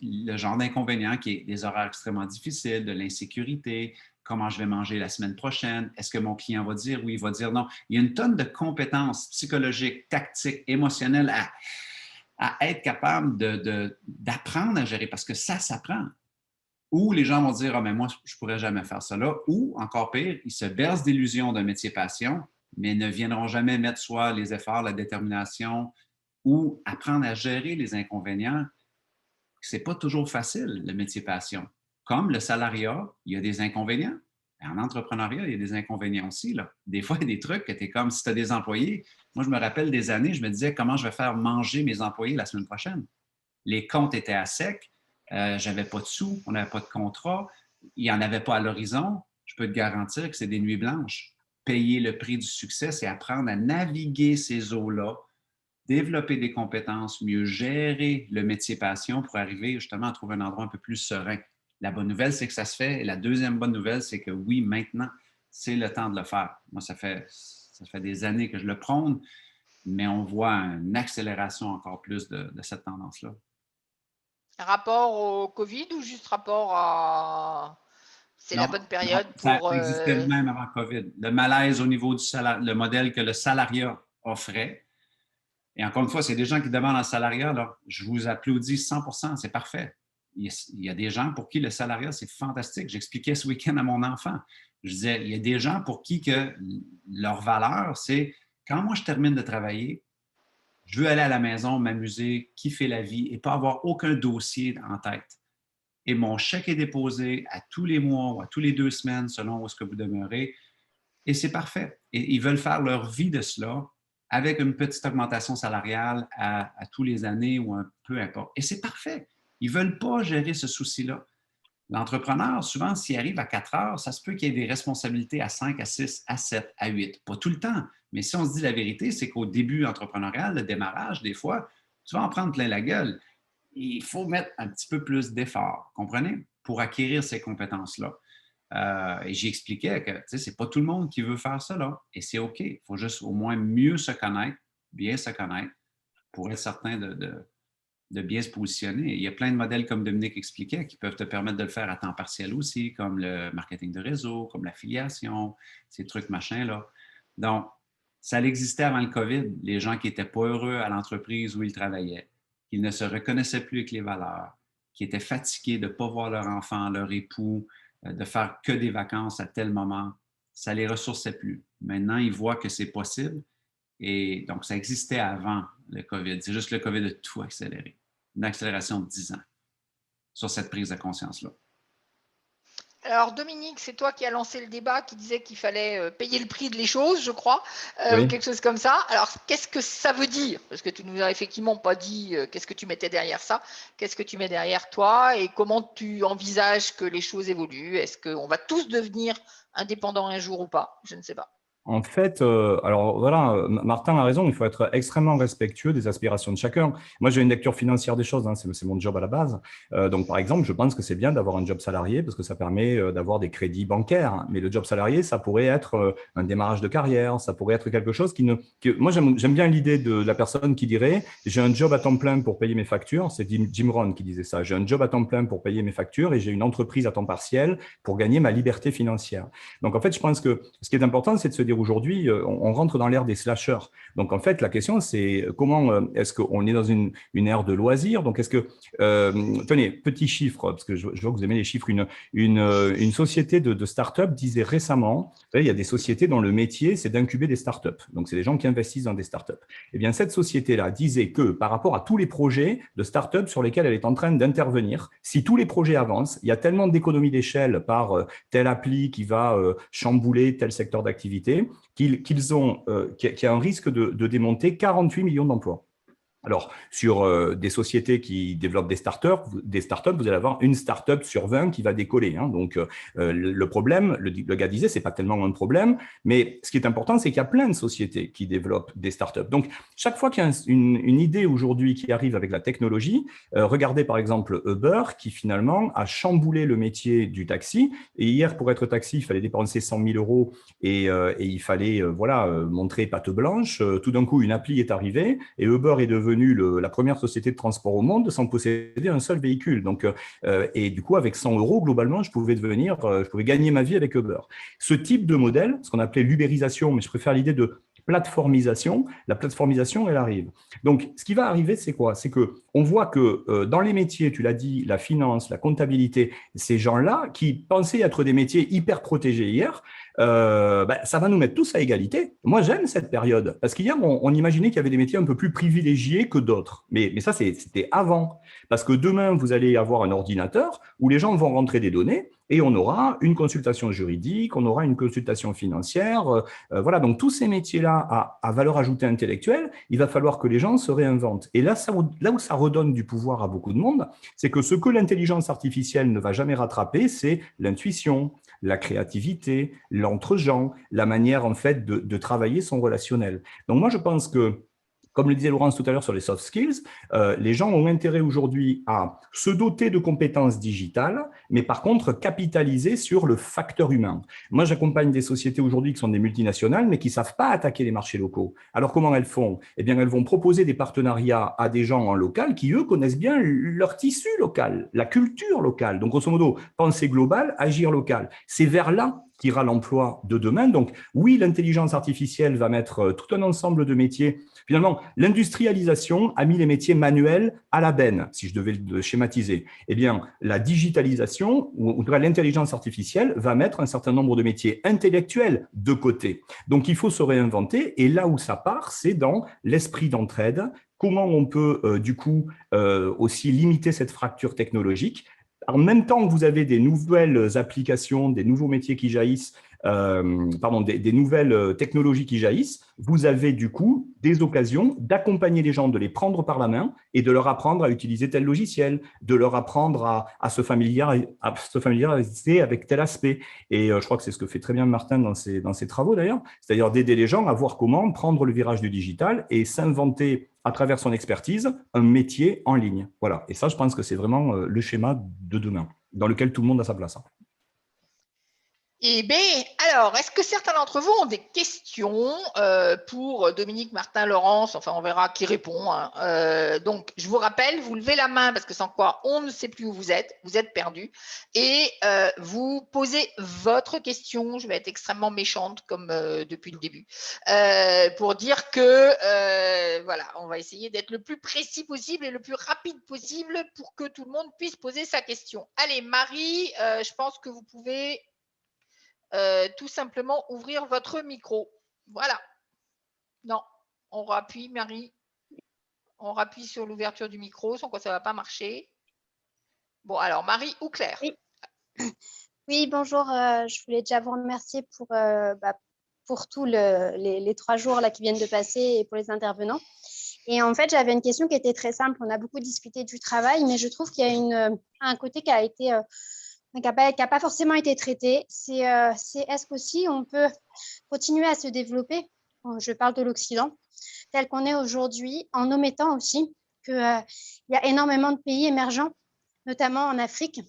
Le genre d'inconvénient qui est des horaires extrêmement difficiles, de l'insécurité, comment je vais manger la semaine prochaine, est-ce que mon client va dire oui, il va dire non. Il y a une tonne de compétences psychologiques, tactiques, émotionnelles à être capable d'apprendre à gérer parce que ça s'apprend. Ou les gens vont dire, ah, mais moi, je ne pourrais jamais faire ça là. Ou, encore pire, ils se bercent d'illusions d'un métier passion, mais ne viendront jamais mettre soit les efforts, la détermination ou apprendre à gérer les inconvénients. C'est pas toujours facile, le métier passion. Comme le salariat, il y a des inconvénients. En entrepreneuriat, il y a des inconvénients aussi. Là. Des fois, il y a des trucs que tu es comme si tu as des employés. Moi, je me rappelle des années, je me disais comment je vais faire manger mes employés la semaine prochaine. Les comptes étaient à sec, j'avais pas de sous, on n'avait pas de contrat, il n'y en avait pas à l'horizon. Je peux te garantir que c'est des nuits blanches. Payer le prix du succès, c'est apprendre à naviguer ces eaux-là, développer des compétences, mieux gérer le métier passion pour arriver justement à trouver un endroit un peu plus serein. La bonne nouvelle, c'est que ça se fait. Et la deuxième bonne nouvelle, c'est que oui, maintenant, c'est le temps de le faire. Moi, ça fait des années que je le prône, mais on voit une accélération encore plus de cette tendance-là. Rapport au COVID ou juste rapport à... C'est la bonne période pour... Ça existait même avant COVID. Le malaise au niveau du le modèle que le salariat offrait. Et encore une fois, c'est des gens qui demandent un salariat. Là, je vous applaudis 100%, c'est parfait. Il y a des gens pour qui le salariat, c'est fantastique. J'expliquais ce week-end à mon enfant. Je disais, il y a des gens pour qui que leur valeur, c'est quand moi je termine de travailler, je veux aller à la maison, m'amuser, kiffer la vie et pas avoir aucun dossier en tête. Et mon chèque est déposé à tous les mois ou à tous les 2 semaines, selon où est-ce que vous demeurez. Et c'est parfait. Et ils veulent faire leur vie de cela avec une petite augmentation salariale à tous les années ou peu importe. Et c'est parfait. Ils ne veulent pas gérer ce souci-là. L'entrepreneur, souvent, s'il arrive à 4 heures, ça se peut qu'il y ait des responsabilités à 5, à 6, à 7, à 8. Pas tout le temps. Mais si on se dit la vérité, c'est qu'au début entrepreneurial, le démarrage, des fois, tu vas en prendre plein la gueule. Il faut mettre un petit peu plus d'effort, comprenez, pour acquérir ces compétences-là. Et j'expliquais que ce n'est pas tout le monde qui veut faire ça, là. Et c'est OK. Il faut juste au moins mieux se connaître, bien se connaître, pour être certain de bien se positionner. Il y a plein de modèles, comme Dominique expliquait, qui peuvent te permettre de le faire à temps partiel aussi, comme le marketing de réseau, comme l'affiliation, ces trucs machins-là. Donc, ça existait avant le COVID, les gens qui n'étaient pas heureux à l'entreprise où ils travaillaient, qui ne se reconnaissaient plus avec les valeurs, qui étaient fatigués de ne pas voir leur enfant, leur époux, de faire que des vacances à tel moment. Ça ne les ressourçait plus. Maintenant, ils voient que c'est possible. Et donc, ça existait avant le COVID. C'est juste le COVID a tout accéléré. Une accélération de 10 ans sur cette prise de conscience-là. Alors Dominique, c'est toi qui as lancé le débat, qui disait qu'il fallait payer le prix de les choses, je crois, Oui. quelque chose comme ça. Alors qu'est-ce que ça veut dire? Parce que tu nous as effectivement pas dit qu'est-ce que tu mettais derrière ça, qu'est-ce que tu mets derrière toi et comment tu envisages que les choses évoluent. Est-ce qu'on va tous devenir indépendants un jour ou pas? Je ne sais pas. En fait, alors voilà, Martin a raison, il faut être extrêmement respectueux des aspirations de chacun. Moi, j'ai une lecture financière des choses, hein, c'est mon job à la base. Donc, par exemple, je pense que c'est bien d'avoir un job salarié parce que ça permet d'avoir des crédits bancaires. Mais le job salarié, ça pourrait être un démarrage de carrière, ça pourrait être quelque chose moi, j'aime bien l'idée de la personne qui dirait « j'ai un job à temps plein pour payer mes factures ». C'est Jim Rohn qui disait ça. « J'ai un job à temps plein pour payer mes factures et j'ai une entreprise à temps partiel pour gagner ma liberté financière ». Donc, en fait, je pense que ce qui est important, c'est de se dire aujourd'hui, on rentre dans l'ère des slashers. Donc, en fait, la question, c'est comment est-ce qu'on est dans une ère de loisirs? Donc, est-ce que, tenez, petit chiffre, parce que je vois que vous aimez les chiffres, une société de start-up disait récemment, vous savez, il y a des sociétés dont le métier, c'est d'incuber des start-up. Donc, c'est des gens qui investissent dans des start-up. Eh bien, cette société-là disait que par rapport à tous les projets de start-up sur lesquels elle est en train d'intervenir, si tous les projets avancent, il y a tellement d'économies d'échelle par telle appli qui va chambouler tel secteur d'activité, qu'il y a un risque de démonter 48 millions d'emplois. Alors, sur des sociétés qui développent des startups, vous allez avoir une startup sur 20 qui va décoller. Hein. Donc, le problème, le gars disait, c'est pas tellement un problème, mais ce qui est important, c'est qu'il y a plein de sociétés qui développent des startups. Donc, chaque fois qu'il y a une idée aujourd'hui qui arrive avec la technologie, regardez par exemple Uber, qui finalement a chamboulé le métier du taxi. Et hier, pour être taxi, il fallait dépenser 100 000 euros et il fallait montrer patte blanche. Tout d'un coup, une appli est arrivée et Uber est devenu la première société de transport au monde sans posséder un seul véhicule. Donc, et du coup, avec 100 euros, globalement, je pouvais gagner ma vie avec Uber. Ce type de modèle, ce qu'on appelait l'ubérisation, mais je préfère l'idée de plateformisation, la plateformisation, elle arrive. Donc, ce qui va arriver, c'est quoi? C'est qu'on voit que dans les métiers, tu l'as dit, la finance, la comptabilité, ces gens-là qui pensaient être des métiers hyper protégés hier, ça va nous mettre tous à égalité. Moi, j'aime cette période parce qu'hier, on imaginait qu'il y avait des métiers un peu plus privilégiés que d'autres. Mais ça, c'était avant. Parce que demain, vous allez avoir un ordinateur où les gens vont rentrer des données et on aura une consultation juridique, on aura une consultation financière. Voilà, donc tous ces métiers-là à valeur ajoutée intellectuelle, il va falloir que les gens se réinventent. Et là où ça redonne du pouvoir à beaucoup de monde, c'est que ce que l'intelligence artificielle ne va jamais rattraper, c'est l'intuition, la créativité, l'entre-gens, la manière en fait de travailler son relationnel. Donc moi, je pense que, comme le disait Laurence tout à l'heure sur les soft skills, les gens ont intérêt aujourd'hui à se doter de compétences digitales, mais par contre capitaliser sur le facteur humain. Moi, j'accompagne des sociétés aujourd'hui qui sont des multinationales, mais qui ne savent pas attaquer les marchés locaux. Alors, comment elles font? Eh bien, elles vont proposer des partenariats à des gens en local qui, eux, connaissent bien leur tissu local, la culture locale. Donc, grosso modo, penser global, agir local. C'est vers là qu'ira l'emploi de demain. Donc, oui, l'intelligence artificielle va mettre tout un ensemble de métiers. Finalement, l'industrialisation a mis les métiers manuels à la benne, si je devais le schématiser. Eh bien, la digitalisation, ou en tout cas l'intelligence artificielle, va mettre un certain nombre de métiers intellectuels de côté. Donc, il faut se réinventer. Et là où ça part, c'est dans l'esprit d'entraide. Comment on peut, aussi limiter cette fracture technologique. En même temps que vous avez des nouvelles applications, des nouveaux métiers qui jaillissent, des nouvelles technologies qui jaillissent, vous avez du coup des occasions d'accompagner les gens, de les prendre par la main et de leur apprendre à utiliser tel logiciel, de leur apprendre à se familiariser avec tel aspect. Et je crois que c'est ce que fait très bien Martin dans ses travaux d'ailleurs, c'est-à-dire d'aider les gens à voir comment prendre le virage du digital et s'inventer à travers son expertise un métier en ligne. Voilà. Et ça, je pense que c'est vraiment le schéma de demain, dans lequel tout le monde a sa place. Eh bien, alors, est-ce que certains d'entre vous ont des questions pour Dominique, Martin, Laurence? Enfin, on verra qui répond. Hein. Donc, je vous rappelle, vous levez la main parce que sans quoi on ne sait plus où vous êtes perdu. Et vous posez votre question. Je vais être extrêmement méchante comme depuis le début pour dire que, voilà, on va essayer d'être le plus précis possible et le plus rapide possible pour que tout le monde puisse poser sa question. Allez, Marie, je pense que vous pouvez... tout simplement ouvrir votre micro. Voilà. Non, on rappuie, Marie. On rappuie sur l'ouverture du micro, sans quoi ça ne va pas marcher. Bon, alors, Marie ou Claire? Oui, oui bonjour. Je voulais déjà vous remercier pour tous les 3 jours là, qui viennent de passer et pour les intervenants. Et en fait, j'avais une question qui était très simple. On a beaucoup discuté du travail, mais je trouve qu'il y a un côté qui a été... qui n'a pas forcément été traité, c'est est-ce qu'aussi on peut continuer à se développer, je parle de l'Occident, tel qu'on est aujourd'hui, en omettant aussi qu'il y a énormément de pays émergents, notamment en Afrique,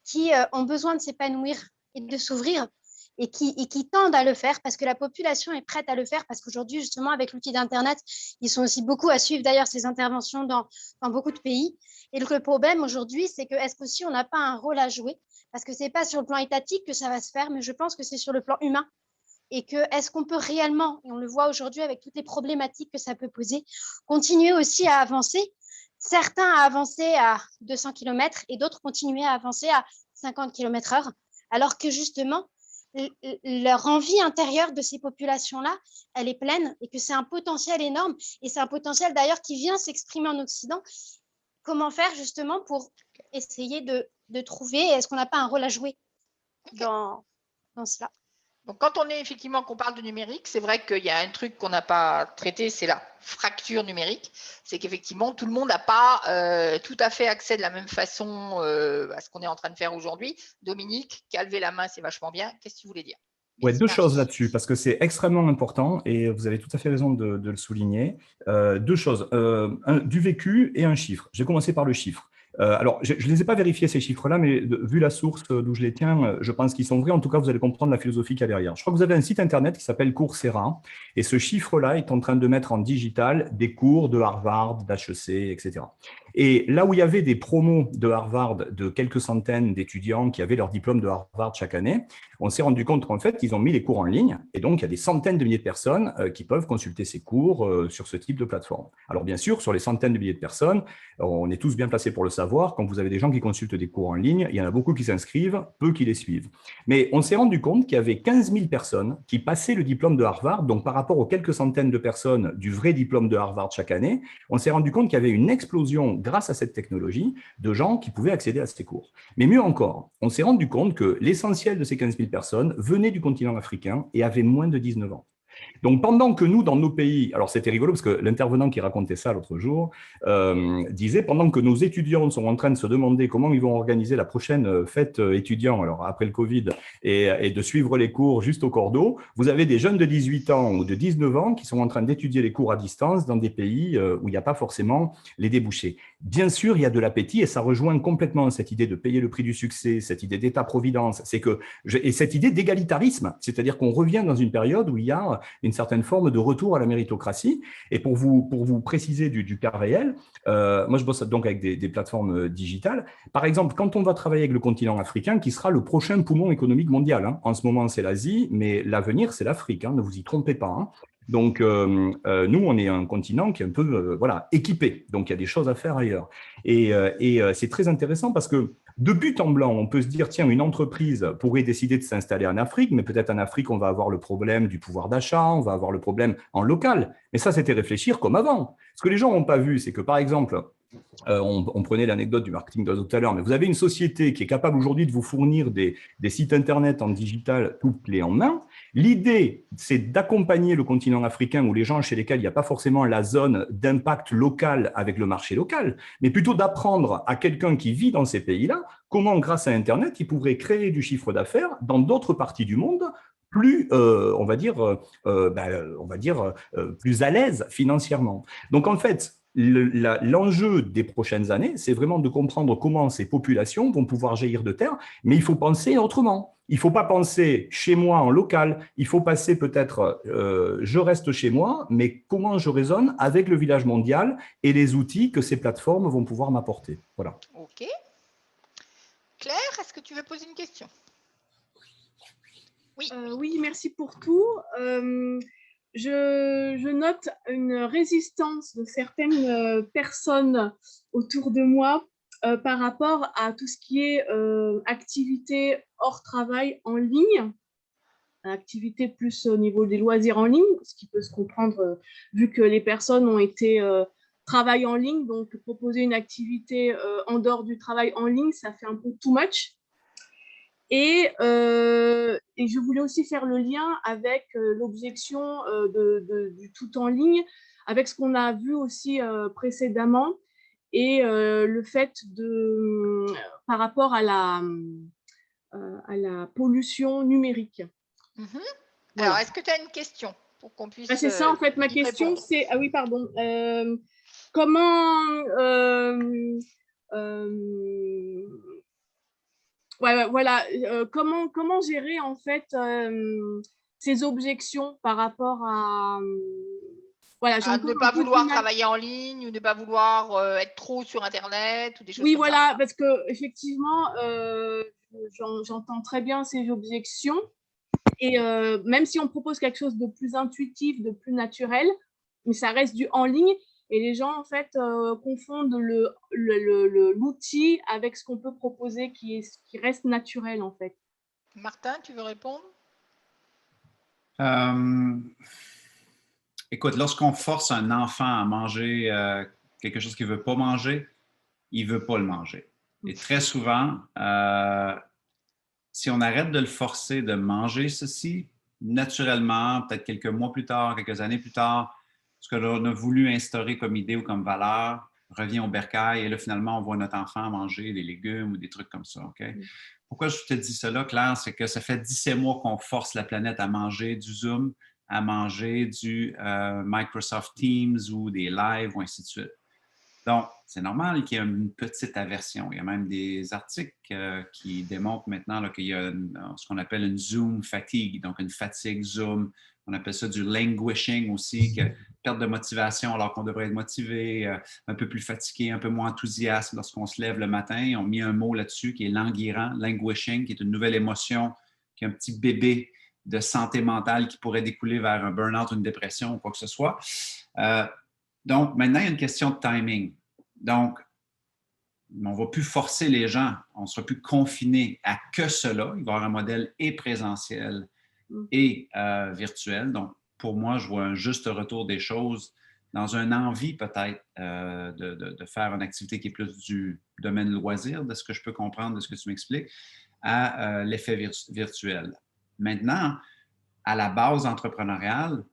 qui ont besoin de s'épanouir et de s'ouvrir et qui tendent à le faire parce que la population est prête à le faire parce qu'aujourd'hui, justement, avec l'outil d'Internet, ils sont aussi beaucoup à suivre d'ailleurs ces interventions dans beaucoup de pays. Et le problème aujourd'hui, c'est que est-ce qu'aussi on n'a pas un rôle à jouer? Parce que ce n'est pas sur le plan étatique que ça va se faire, mais je pense que c'est sur le plan humain. Et que est-ce qu'on peut réellement, et on le voit aujourd'hui avec toutes les problématiques que ça peut poser, continuer aussi à avancer, certains à avancer à 200 km et d'autres continuer à avancer à 50 km/h, alors que justement, leur envie intérieure de ces populations-là, elle est pleine et que c'est un potentiel énorme. Et c'est un potentiel d'ailleurs qui vient s'exprimer en Occident. Comment faire justement pour essayer de trouver, est-ce qu'on n'a pas un rôle à jouer dans cela? Donc, quand on est effectivement qu'on parle de numérique, c'est vrai qu'il y a un truc qu'on n'a pas traité, c'est la fracture numérique. C'est qu'effectivement, tout le monde n'a pas tout à fait accès de la même façon à ce qu'on est en train de faire aujourd'hui. Dominique, qui a levé la main, c'est vachement bien. Qu'est-ce que tu voulais dire? Ouais, 2 choses là-dessus, parce que c'est extrêmement important et vous avez tout à fait raison de le souligner. 2 choses, du vécu et un chiffre. Je vais commencer par le chiffre. Alors, je ne les ai pas vérifiés, ces chiffres-là, mais vu la source d'où je les tiens, je pense qu'ils sont vrais. En tout cas, vous allez comprendre la philosophie qu'il y a derrière. Je crois que vous avez un site internet qui s'appelle Coursera, et ce chiffre-là est en train de mettre en digital des cours de Harvard, d'HEC, etc. Et là où il y avait des promos de Harvard de quelques centaines d'étudiants qui avaient leur diplôme de Harvard chaque année, on s'est rendu compte qu'en fait, ils ont mis les cours en ligne, et donc il y a des centaines de milliers de personnes qui peuvent consulter ces cours sur ce type de plateforme. Alors bien sûr, sur les centaines de milliers de personnes, on est tous bien placés pour le savoir, quand vous avez des gens qui consultent des cours en ligne, il y en a beaucoup qui s'inscrivent, peu qui les suivent. Mais on s'est rendu compte qu'il y avait 15 000 personnes qui passaient le diplôme de Harvard, donc par rapport aux quelques centaines de personnes du vrai diplôme de Harvard chaque année, on s'est rendu compte qu'il y avait une explosion grâce à cette technologie de gens qui pouvaient accéder à ces cours. Mais mieux encore, on s'est rendu compte que l'essentiel de ces 15 000 personnes venaient du continent africain et avaient moins de 19 ans. Donc, pendant que nous, dans nos pays, alors c'était rigolo parce que l'intervenant qui racontait ça l'autre jour disait, pendant que nos étudiants sont en train de se demander comment ils vont organiser la prochaine fête étudiant, alors après le Covid, et de suivre les cours juste au cordeau, vous avez des jeunes de 18 ans ou de 19 ans qui sont en train d'étudier les cours à distance dans des pays où il n'y a pas forcément les débouchés. Bien sûr, il y a de l'appétit et ça rejoint complètement cette idée de payer le prix du succès, cette idée d'État-providence, et cette idée d'égalitarisme, c'est-à-dire qu'on revient dans une période où il y a une certaine forme de retour à la méritocratie. Et pour vous préciser du cas réel, moi je bosse donc avec des plateformes digitales. Par exemple, quand on va travailler avec le continent africain, qui sera le prochain poumon économique mondial, hein. En ce moment c'est l'Asie, mais l'avenir c'est l'Afrique, hein, ne vous y trompez pas, hein. Donc, nous, on est un continent qui est un peu voilà, équipé. Donc, il y a des choses à faire ailleurs. Et c'est très intéressant parce que de but en blanc, on peut se dire, tiens, une entreprise pourrait décider de s'installer en Afrique, mais peut-être en Afrique, on va avoir le problème du pouvoir d'achat, on va avoir le problème en local. Mais ça, c'était réfléchir comme avant. Ce que les gens n'ont pas vu, c'est que, par exemple, on prenait l'anecdote du marketing d'oiseau tout à l'heure, mais vous avez une société qui est capable aujourd'hui de vous fournir des sites internet en digital tout clé en main. L'idée, c'est d'accompagner le continent africain où les gens chez lesquels il n'y a pas forcément la zone d'impact local avec le marché local, mais plutôt d'apprendre à quelqu'un qui vit dans ces pays-là comment, grâce à Internet, il pourrait créer du chiffre d'affaires dans d'autres parties du monde plus, on va dire, plus à l'aise financièrement. Donc, en fait, l'enjeu des prochaines années, c'est vraiment de comprendre comment ces populations vont pouvoir jaillir de terre, mais il faut penser autrement. Il ne faut pas penser chez moi en local, il faut passer peut-être, je reste chez moi, mais comment je raisonne avec le village mondial et les outils que ces plateformes vont pouvoir m'apporter. Voilà. Ok. Claire, est-ce que tu veux poser une question? Oui. Oui, merci pour tout. Je note une résistance de certaines personnes autour de moi par rapport à tout ce qui est activité hors travail en ligne, activité plus au niveau des loisirs en ligne, ce qui peut se comprendre vu que les personnes ont été travail en ligne, donc proposer une activité en dehors du travail en ligne, ça fait un peu too much. Et je voulais aussi faire le lien avec l'objection du tout en ligne, avec ce qu'on a vu aussi précédemment, et le fait par rapport à la pollution numérique. Mm-hmm. Voilà. Alors, est-ce que tu as une question pour qu'on puisse c'est ça, en fait, ma question, répondre. c'est… Ah oui, pardon. Comment… Ouais, voilà. Comment gérer en fait ces objections par rapport à voilà, ne pas vouloir travailler en ligne ou ne pas vouloir être trop sur Internet ou des choses comme voilà, ça. parce que effectivement, j'entends très bien ces objections et même si on propose quelque chose de plus intuitif, de plus naturel, mais ça reste du en ligne. Et les gens, en fait, confondent l'outil avec ce qu'on peut proposer qui reste naturel, en fait. Martin, tu veux répondre? Écoute, lorsqu'on force un enfant à manger quelque chose qu'il ne veut pas manger, il ne veut pas le manger. Et très souvent, si on arrête de le forcer de manger ceci, naturellement, peut-être quelques mois plus tard, quelques années plus tard, ce que l'on a voulu instaurer comme idée ou comme valeur revient au bercail et là, finalement, on voit notre enfant manger des légumes ou des trucs comme ça. Okay? Pourquoi je te dis cela, Claire? C'est que ça fait 17 mois qu'on force la planète à manger du Zoom, à manger du Microsoft Teams ou des lives ou ainsi de suite. Donc, c'est normal qu'il y ait une petite aversion. Il y a même des articles qui démontrent maintenant qu'il y a ce qu'on appelle une Zoom fatigue, donc une fatigue Zoom. On appelle ça du languishing aussi, perte de motivation alors qu'on devrait être motivé, un peu plus fatigué, un peu moins enthousiaste lorsqu'on se lève le matin. On a mis un mot là-dessus qui est languirant, languishing, qui est une nouvelle émotion, qui est un petit bébé de santé mentale qui pourrait découler vers un burn-out, une dépression ou quoi que ce soit. Donc, maintenant, il y a une question de timing. Donc, on ne va plus forcer les gens, on ne sera plus confiné à que cela. Il va y avoir un modèle et présentiel et virtuel. Donc, pour moi, je vois un juste retour des choses dans une envie peut-être de faire une activité qui est plus du domaine loisir, de ce que je peux comprendre, de ce que tu m'expliques, à l'effet virtuel. Maintenant, à la base entrepreneuriale,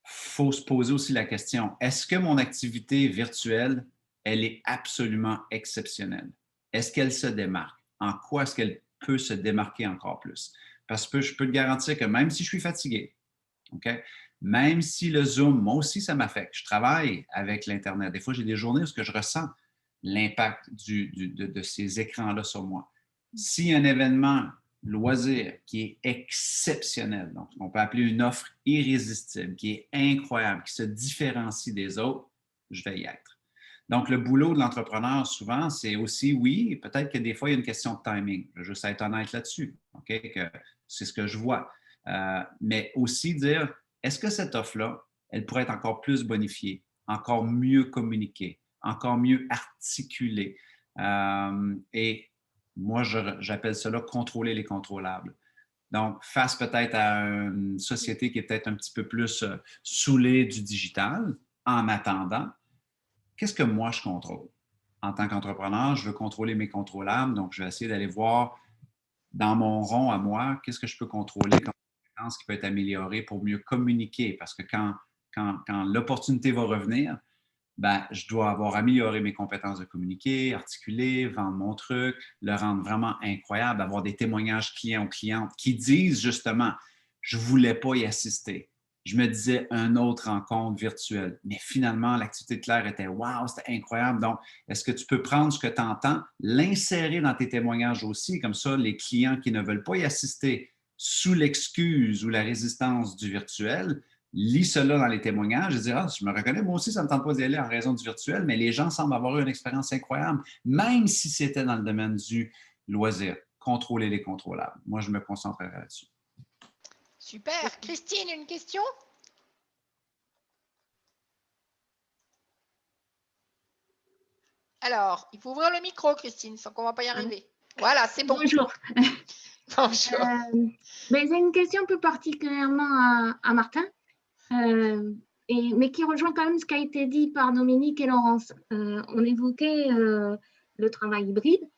il faut se poser aussi la question, est-ce que mon activité virtuelle, elle est absolument exceptionnelle? Est-ce qu'elle se démarque? En quoi est-ce qu'elle peut se démarquer encore plus? Parce que je peux te garantir que même si je suis fatigué, okay, même si le Zoom, moi aussi, ça m'affecte. Je travaille avec l'Internet. Des fois, j'ai des journées où je ressens l'impact de ces écrans-là sur moi. Si un événement loisir qui est exceptionnel, donc on peut appeler une offre irrésistible, qui est incroyable, qui se différencie des autres, je vais y être. Donc, le boulot de l'entrepreneur, souvent, c'est aussi, oui, peut-être que des fois, il y a une question de timing. Je veux juste être honnête là-dessus, okay? Que c'est ce que je vois. Mais aussi dire, est-ce que cette offre-là, elle pourrait être encore plus bonifiée, encore mieux communiquée, encore mieux articulée? Et moi, j'appelle cela contrôler les contrôlables. Donc, face peut-être à une société qui est peut-être un petit peu plus saoulée du digital, en attendant, qu'est-ce que moi je contrôle? En tant qu'entrepreneur, je veux contrôler mes contrôlables, donc je vais essayer d'aller voir dans mon rond à moi, qu'est-ce que je peux contrôler comme compétence qui peut être améliorée pour mieux communiquer, parce que quand l'opportunité va revenir, ben, je dois avoir amélioré mes compétences de communiquer, articuler, vendre mon truc, le rendre vraiment incroyable, avoir des témoignages clients ou clientes qui disent justement, je ne voulais pas y assister. je me disais une autre rencontre virtuelle. Mais finalement, l'activité de Claire était wow, c'était incroyable. Donc, est-ce que tu peux prendre ce que tu entends, l'insérer dans tes témoignages aussi, comme ça, les clients qui ne veulent pas y assister sous l'excuse ou la résistance du virtuel, lis cela dans les témoignages et dire, ah, je me reconnais, moi aussi, ça ne me tente pas d'y aller en raison du virtuel, mais les gens semblent avoir eu une expérience incroyable, même si c'était dans le domaine du loisir. Contrôler les contrôlables. Moi, je me concentrerai là-dessus. Super. Christine, une question? Alors, il faut ouvrir le micro, Christine, sans qu'on ne va pas y arriver. Voilà, c'est bon. Bonjour. Bonjour. J'ai une question plus particulièrement à Martin, mais qui rejoint quand même ce qui a été dit par Dominique et Laurence. On évoquait le travail hybride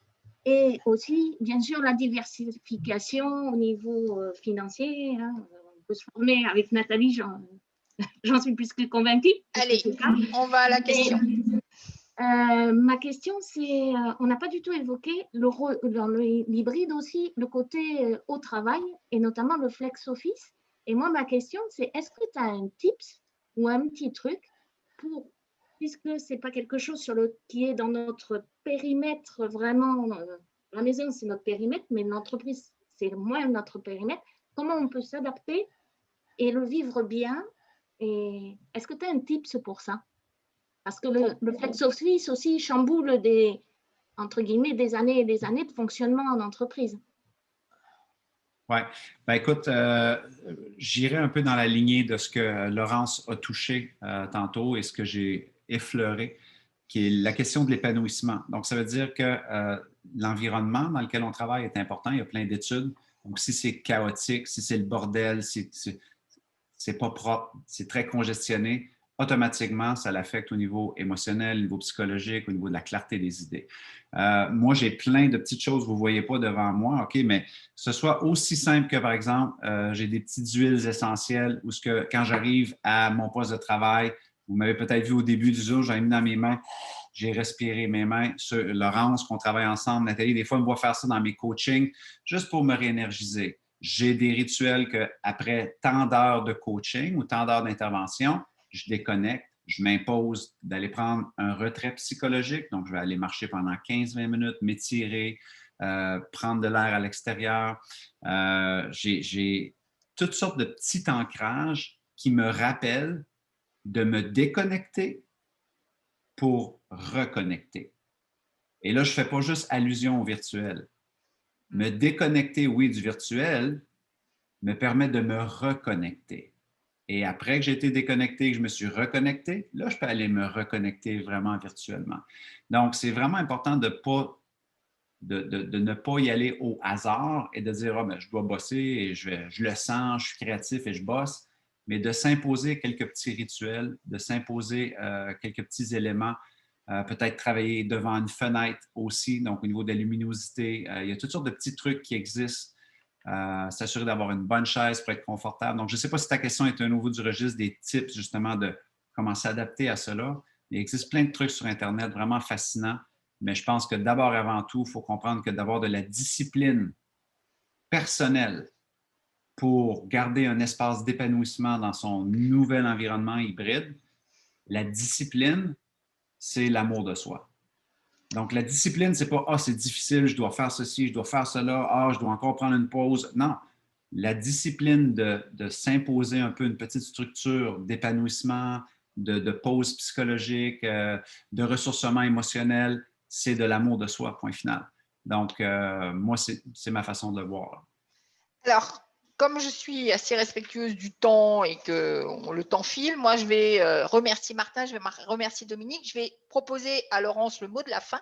et aussi, bien sûr, la diversification au niveau financier. Hein. On peut se former avec Nathalie, j'en suis plus que convaincue. Allez, on va à la question. Ma question, c'est, on n'a pas du tout évoqué dans l'hybride aussi le côté au travail et notamment le flex office. Et moi, ma question, c'est est-ce que tu as un tips ou un petit truc pour, puisque ce n'est pas quelque chose qui est dans notre périmètre vraiment, la maison c'est notre périmètre, mais l'entreprise c'est moins notre périmètre, comment on peut s'adapter et le vivre bien? Et est-ce que tu as un tips pour ça? Parce que le flex office aussi chamboule entre guillemets, des années et des années de fonctionnement en entreprise. Oui. Ben écoute, j'irai un peu dans la lignée de ce que Laurence a touché tantôt et ce que j'ai effleuré, qui est la question de l'épanouissement. Donc, ça veut dire que l'environnement dans lequel on travaille est important. Il y a plein d'études. Donc, si c'est chaotique, si c'est le bordel, si c'est pas propre, c'est très congestionné, automatiquement, ça l'affecte au niveau émotionnel, au niveau psychologique, au niveau de la clarté des idées. Moi, j'ai plein de petites choses que vous ne voyez pas devant moi, OK, mais que ce soit aussi simple que, par exemple, j'ai des petites huiles essentielles où quand j'arrive à mon poste de travail, vous m'avez peut-être vu au début du jour, j'en ai mis dans mes mains, j'ai respiré mes mains. Laurence, qu'on travaille ensemble, Nathalie, des fois, on me voit faire ça dans mes coachings juste pour me réénergiser. J'ai des rituels qu'après tant d'heures de coaching ou tant d'heures d'intervention, je déconnecte, je m'impose d'aller prendre un retrait psychologique. Donc, je vais aller marcher pendant 15-20 minutes, m'étirer, prendre de l'air à l'extérieur. J'ai toutes sortes de petits ancrages qui me rappellent de me déconnecter pour reconnecter. Et là, je ne fais pas juste allusion au virtuel. Me déconnecter, oui, du virtuel me permet de me reconnecter. Et après que j'ai été déconnecté, que je me suis reconnecté, là, je peux aller me reconnecter vraiment virtuellement. Donc, c'est vraiment important de ne pas y aller au hasard et de dire, ah, ben, je dois bosser et je le sens, je suis créatif et je bosse, mais de s'imposer quelques petits rituels, de s'imposer quelques petits éléments, peut-être travailler devant une fenêtre aussi, donc au niveau de la luminosité. Il y a toutes sortes de petits trucs qui existent. S'assurer d'avoir une bonne chaise pour être confortable. Donc, je ne sais pas si ta question est un nouveau du registre des tips, justement, de comment s'adapter à cela. Il existe plein de trucs sur Internet vraiment fascinants, mais je pense que d'abord, avant tout, il faut comprendre que d'avoir de la discipline personnelle pour garder un espace d'épanouissement dans son nouvel environnement hybride, la discipline, c'est l'amour de soi. Donc, la discipline, c'est pas « Ah, c'est difficile, je dois faire ceci, je dois faire cela, ah, je dois encore prendre une pause. » Non, la discipline de s'imposer un peu une petite structure d'épanouissement, de pause psychologique, de ressourcement émotionnel, c'est de l'amour de soi, point final. Donc, moi, c'est ma façon de le voir. Alors, comme je suis assez respectueuse du temps et que le temps file, moi, je vais remercier Martin, je vais remercier Dominique. Je vais proposer à Laurence le mot de la fin,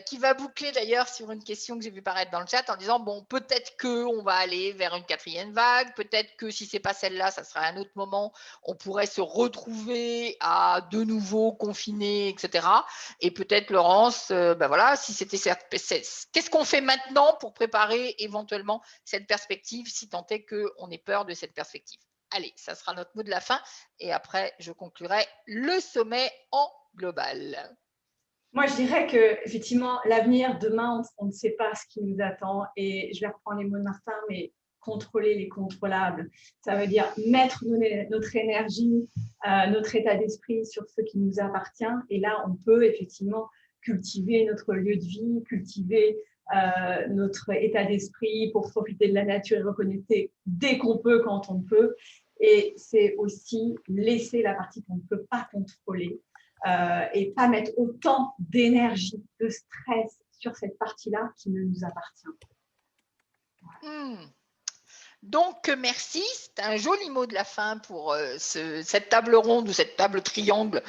qui va boucler d'ailleurs sur une question que j'ai vu paraître dans le chat en disant, bon, peut-être qu'on va aller vers une 4e vague, peut-être que si ce n'est pas celle-là, ça sera un autre moment, on pourrait se retrouver à de nouveau confinés, etc. Et peut-être, Laurence, ben voilà, si c'était qu'est-ce qu'on fait maintenant pour préparer éventuellement cette perspective, si tant est qu'on ait peur de cette perspective. Allez, ça sera notre mot de la fin. Et après, je conclurai le sommet en global. Moi, je dirais qu'effectivement, l'avenir, demain, on ne sait pas ce qui nous attend. Et je vais reprendre les mots de Martin, mais contrôler les contrôlables. Ça veut dire mettre notre énergie, notre état d'esprit sur ce qui nous appartient. Et là, on peut effectivement cultiver notre lieu de vie, cultiver notre état d'esprit pour profiter de la nature et reconnecter dès qu'on peut, quand on peut. Et c'est aussi laisser la partie qu'on ne peut pas contrôler et pas mettre autant d'énergie, de stress sur cette partie-là qui ne nous appartient. Donc, merci. C'est un joli mot de la fin pour cette table ronde ou cette table triangle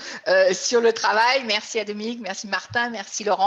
sur le travail. Merci à Dominique, merci Martin, merci Laurent.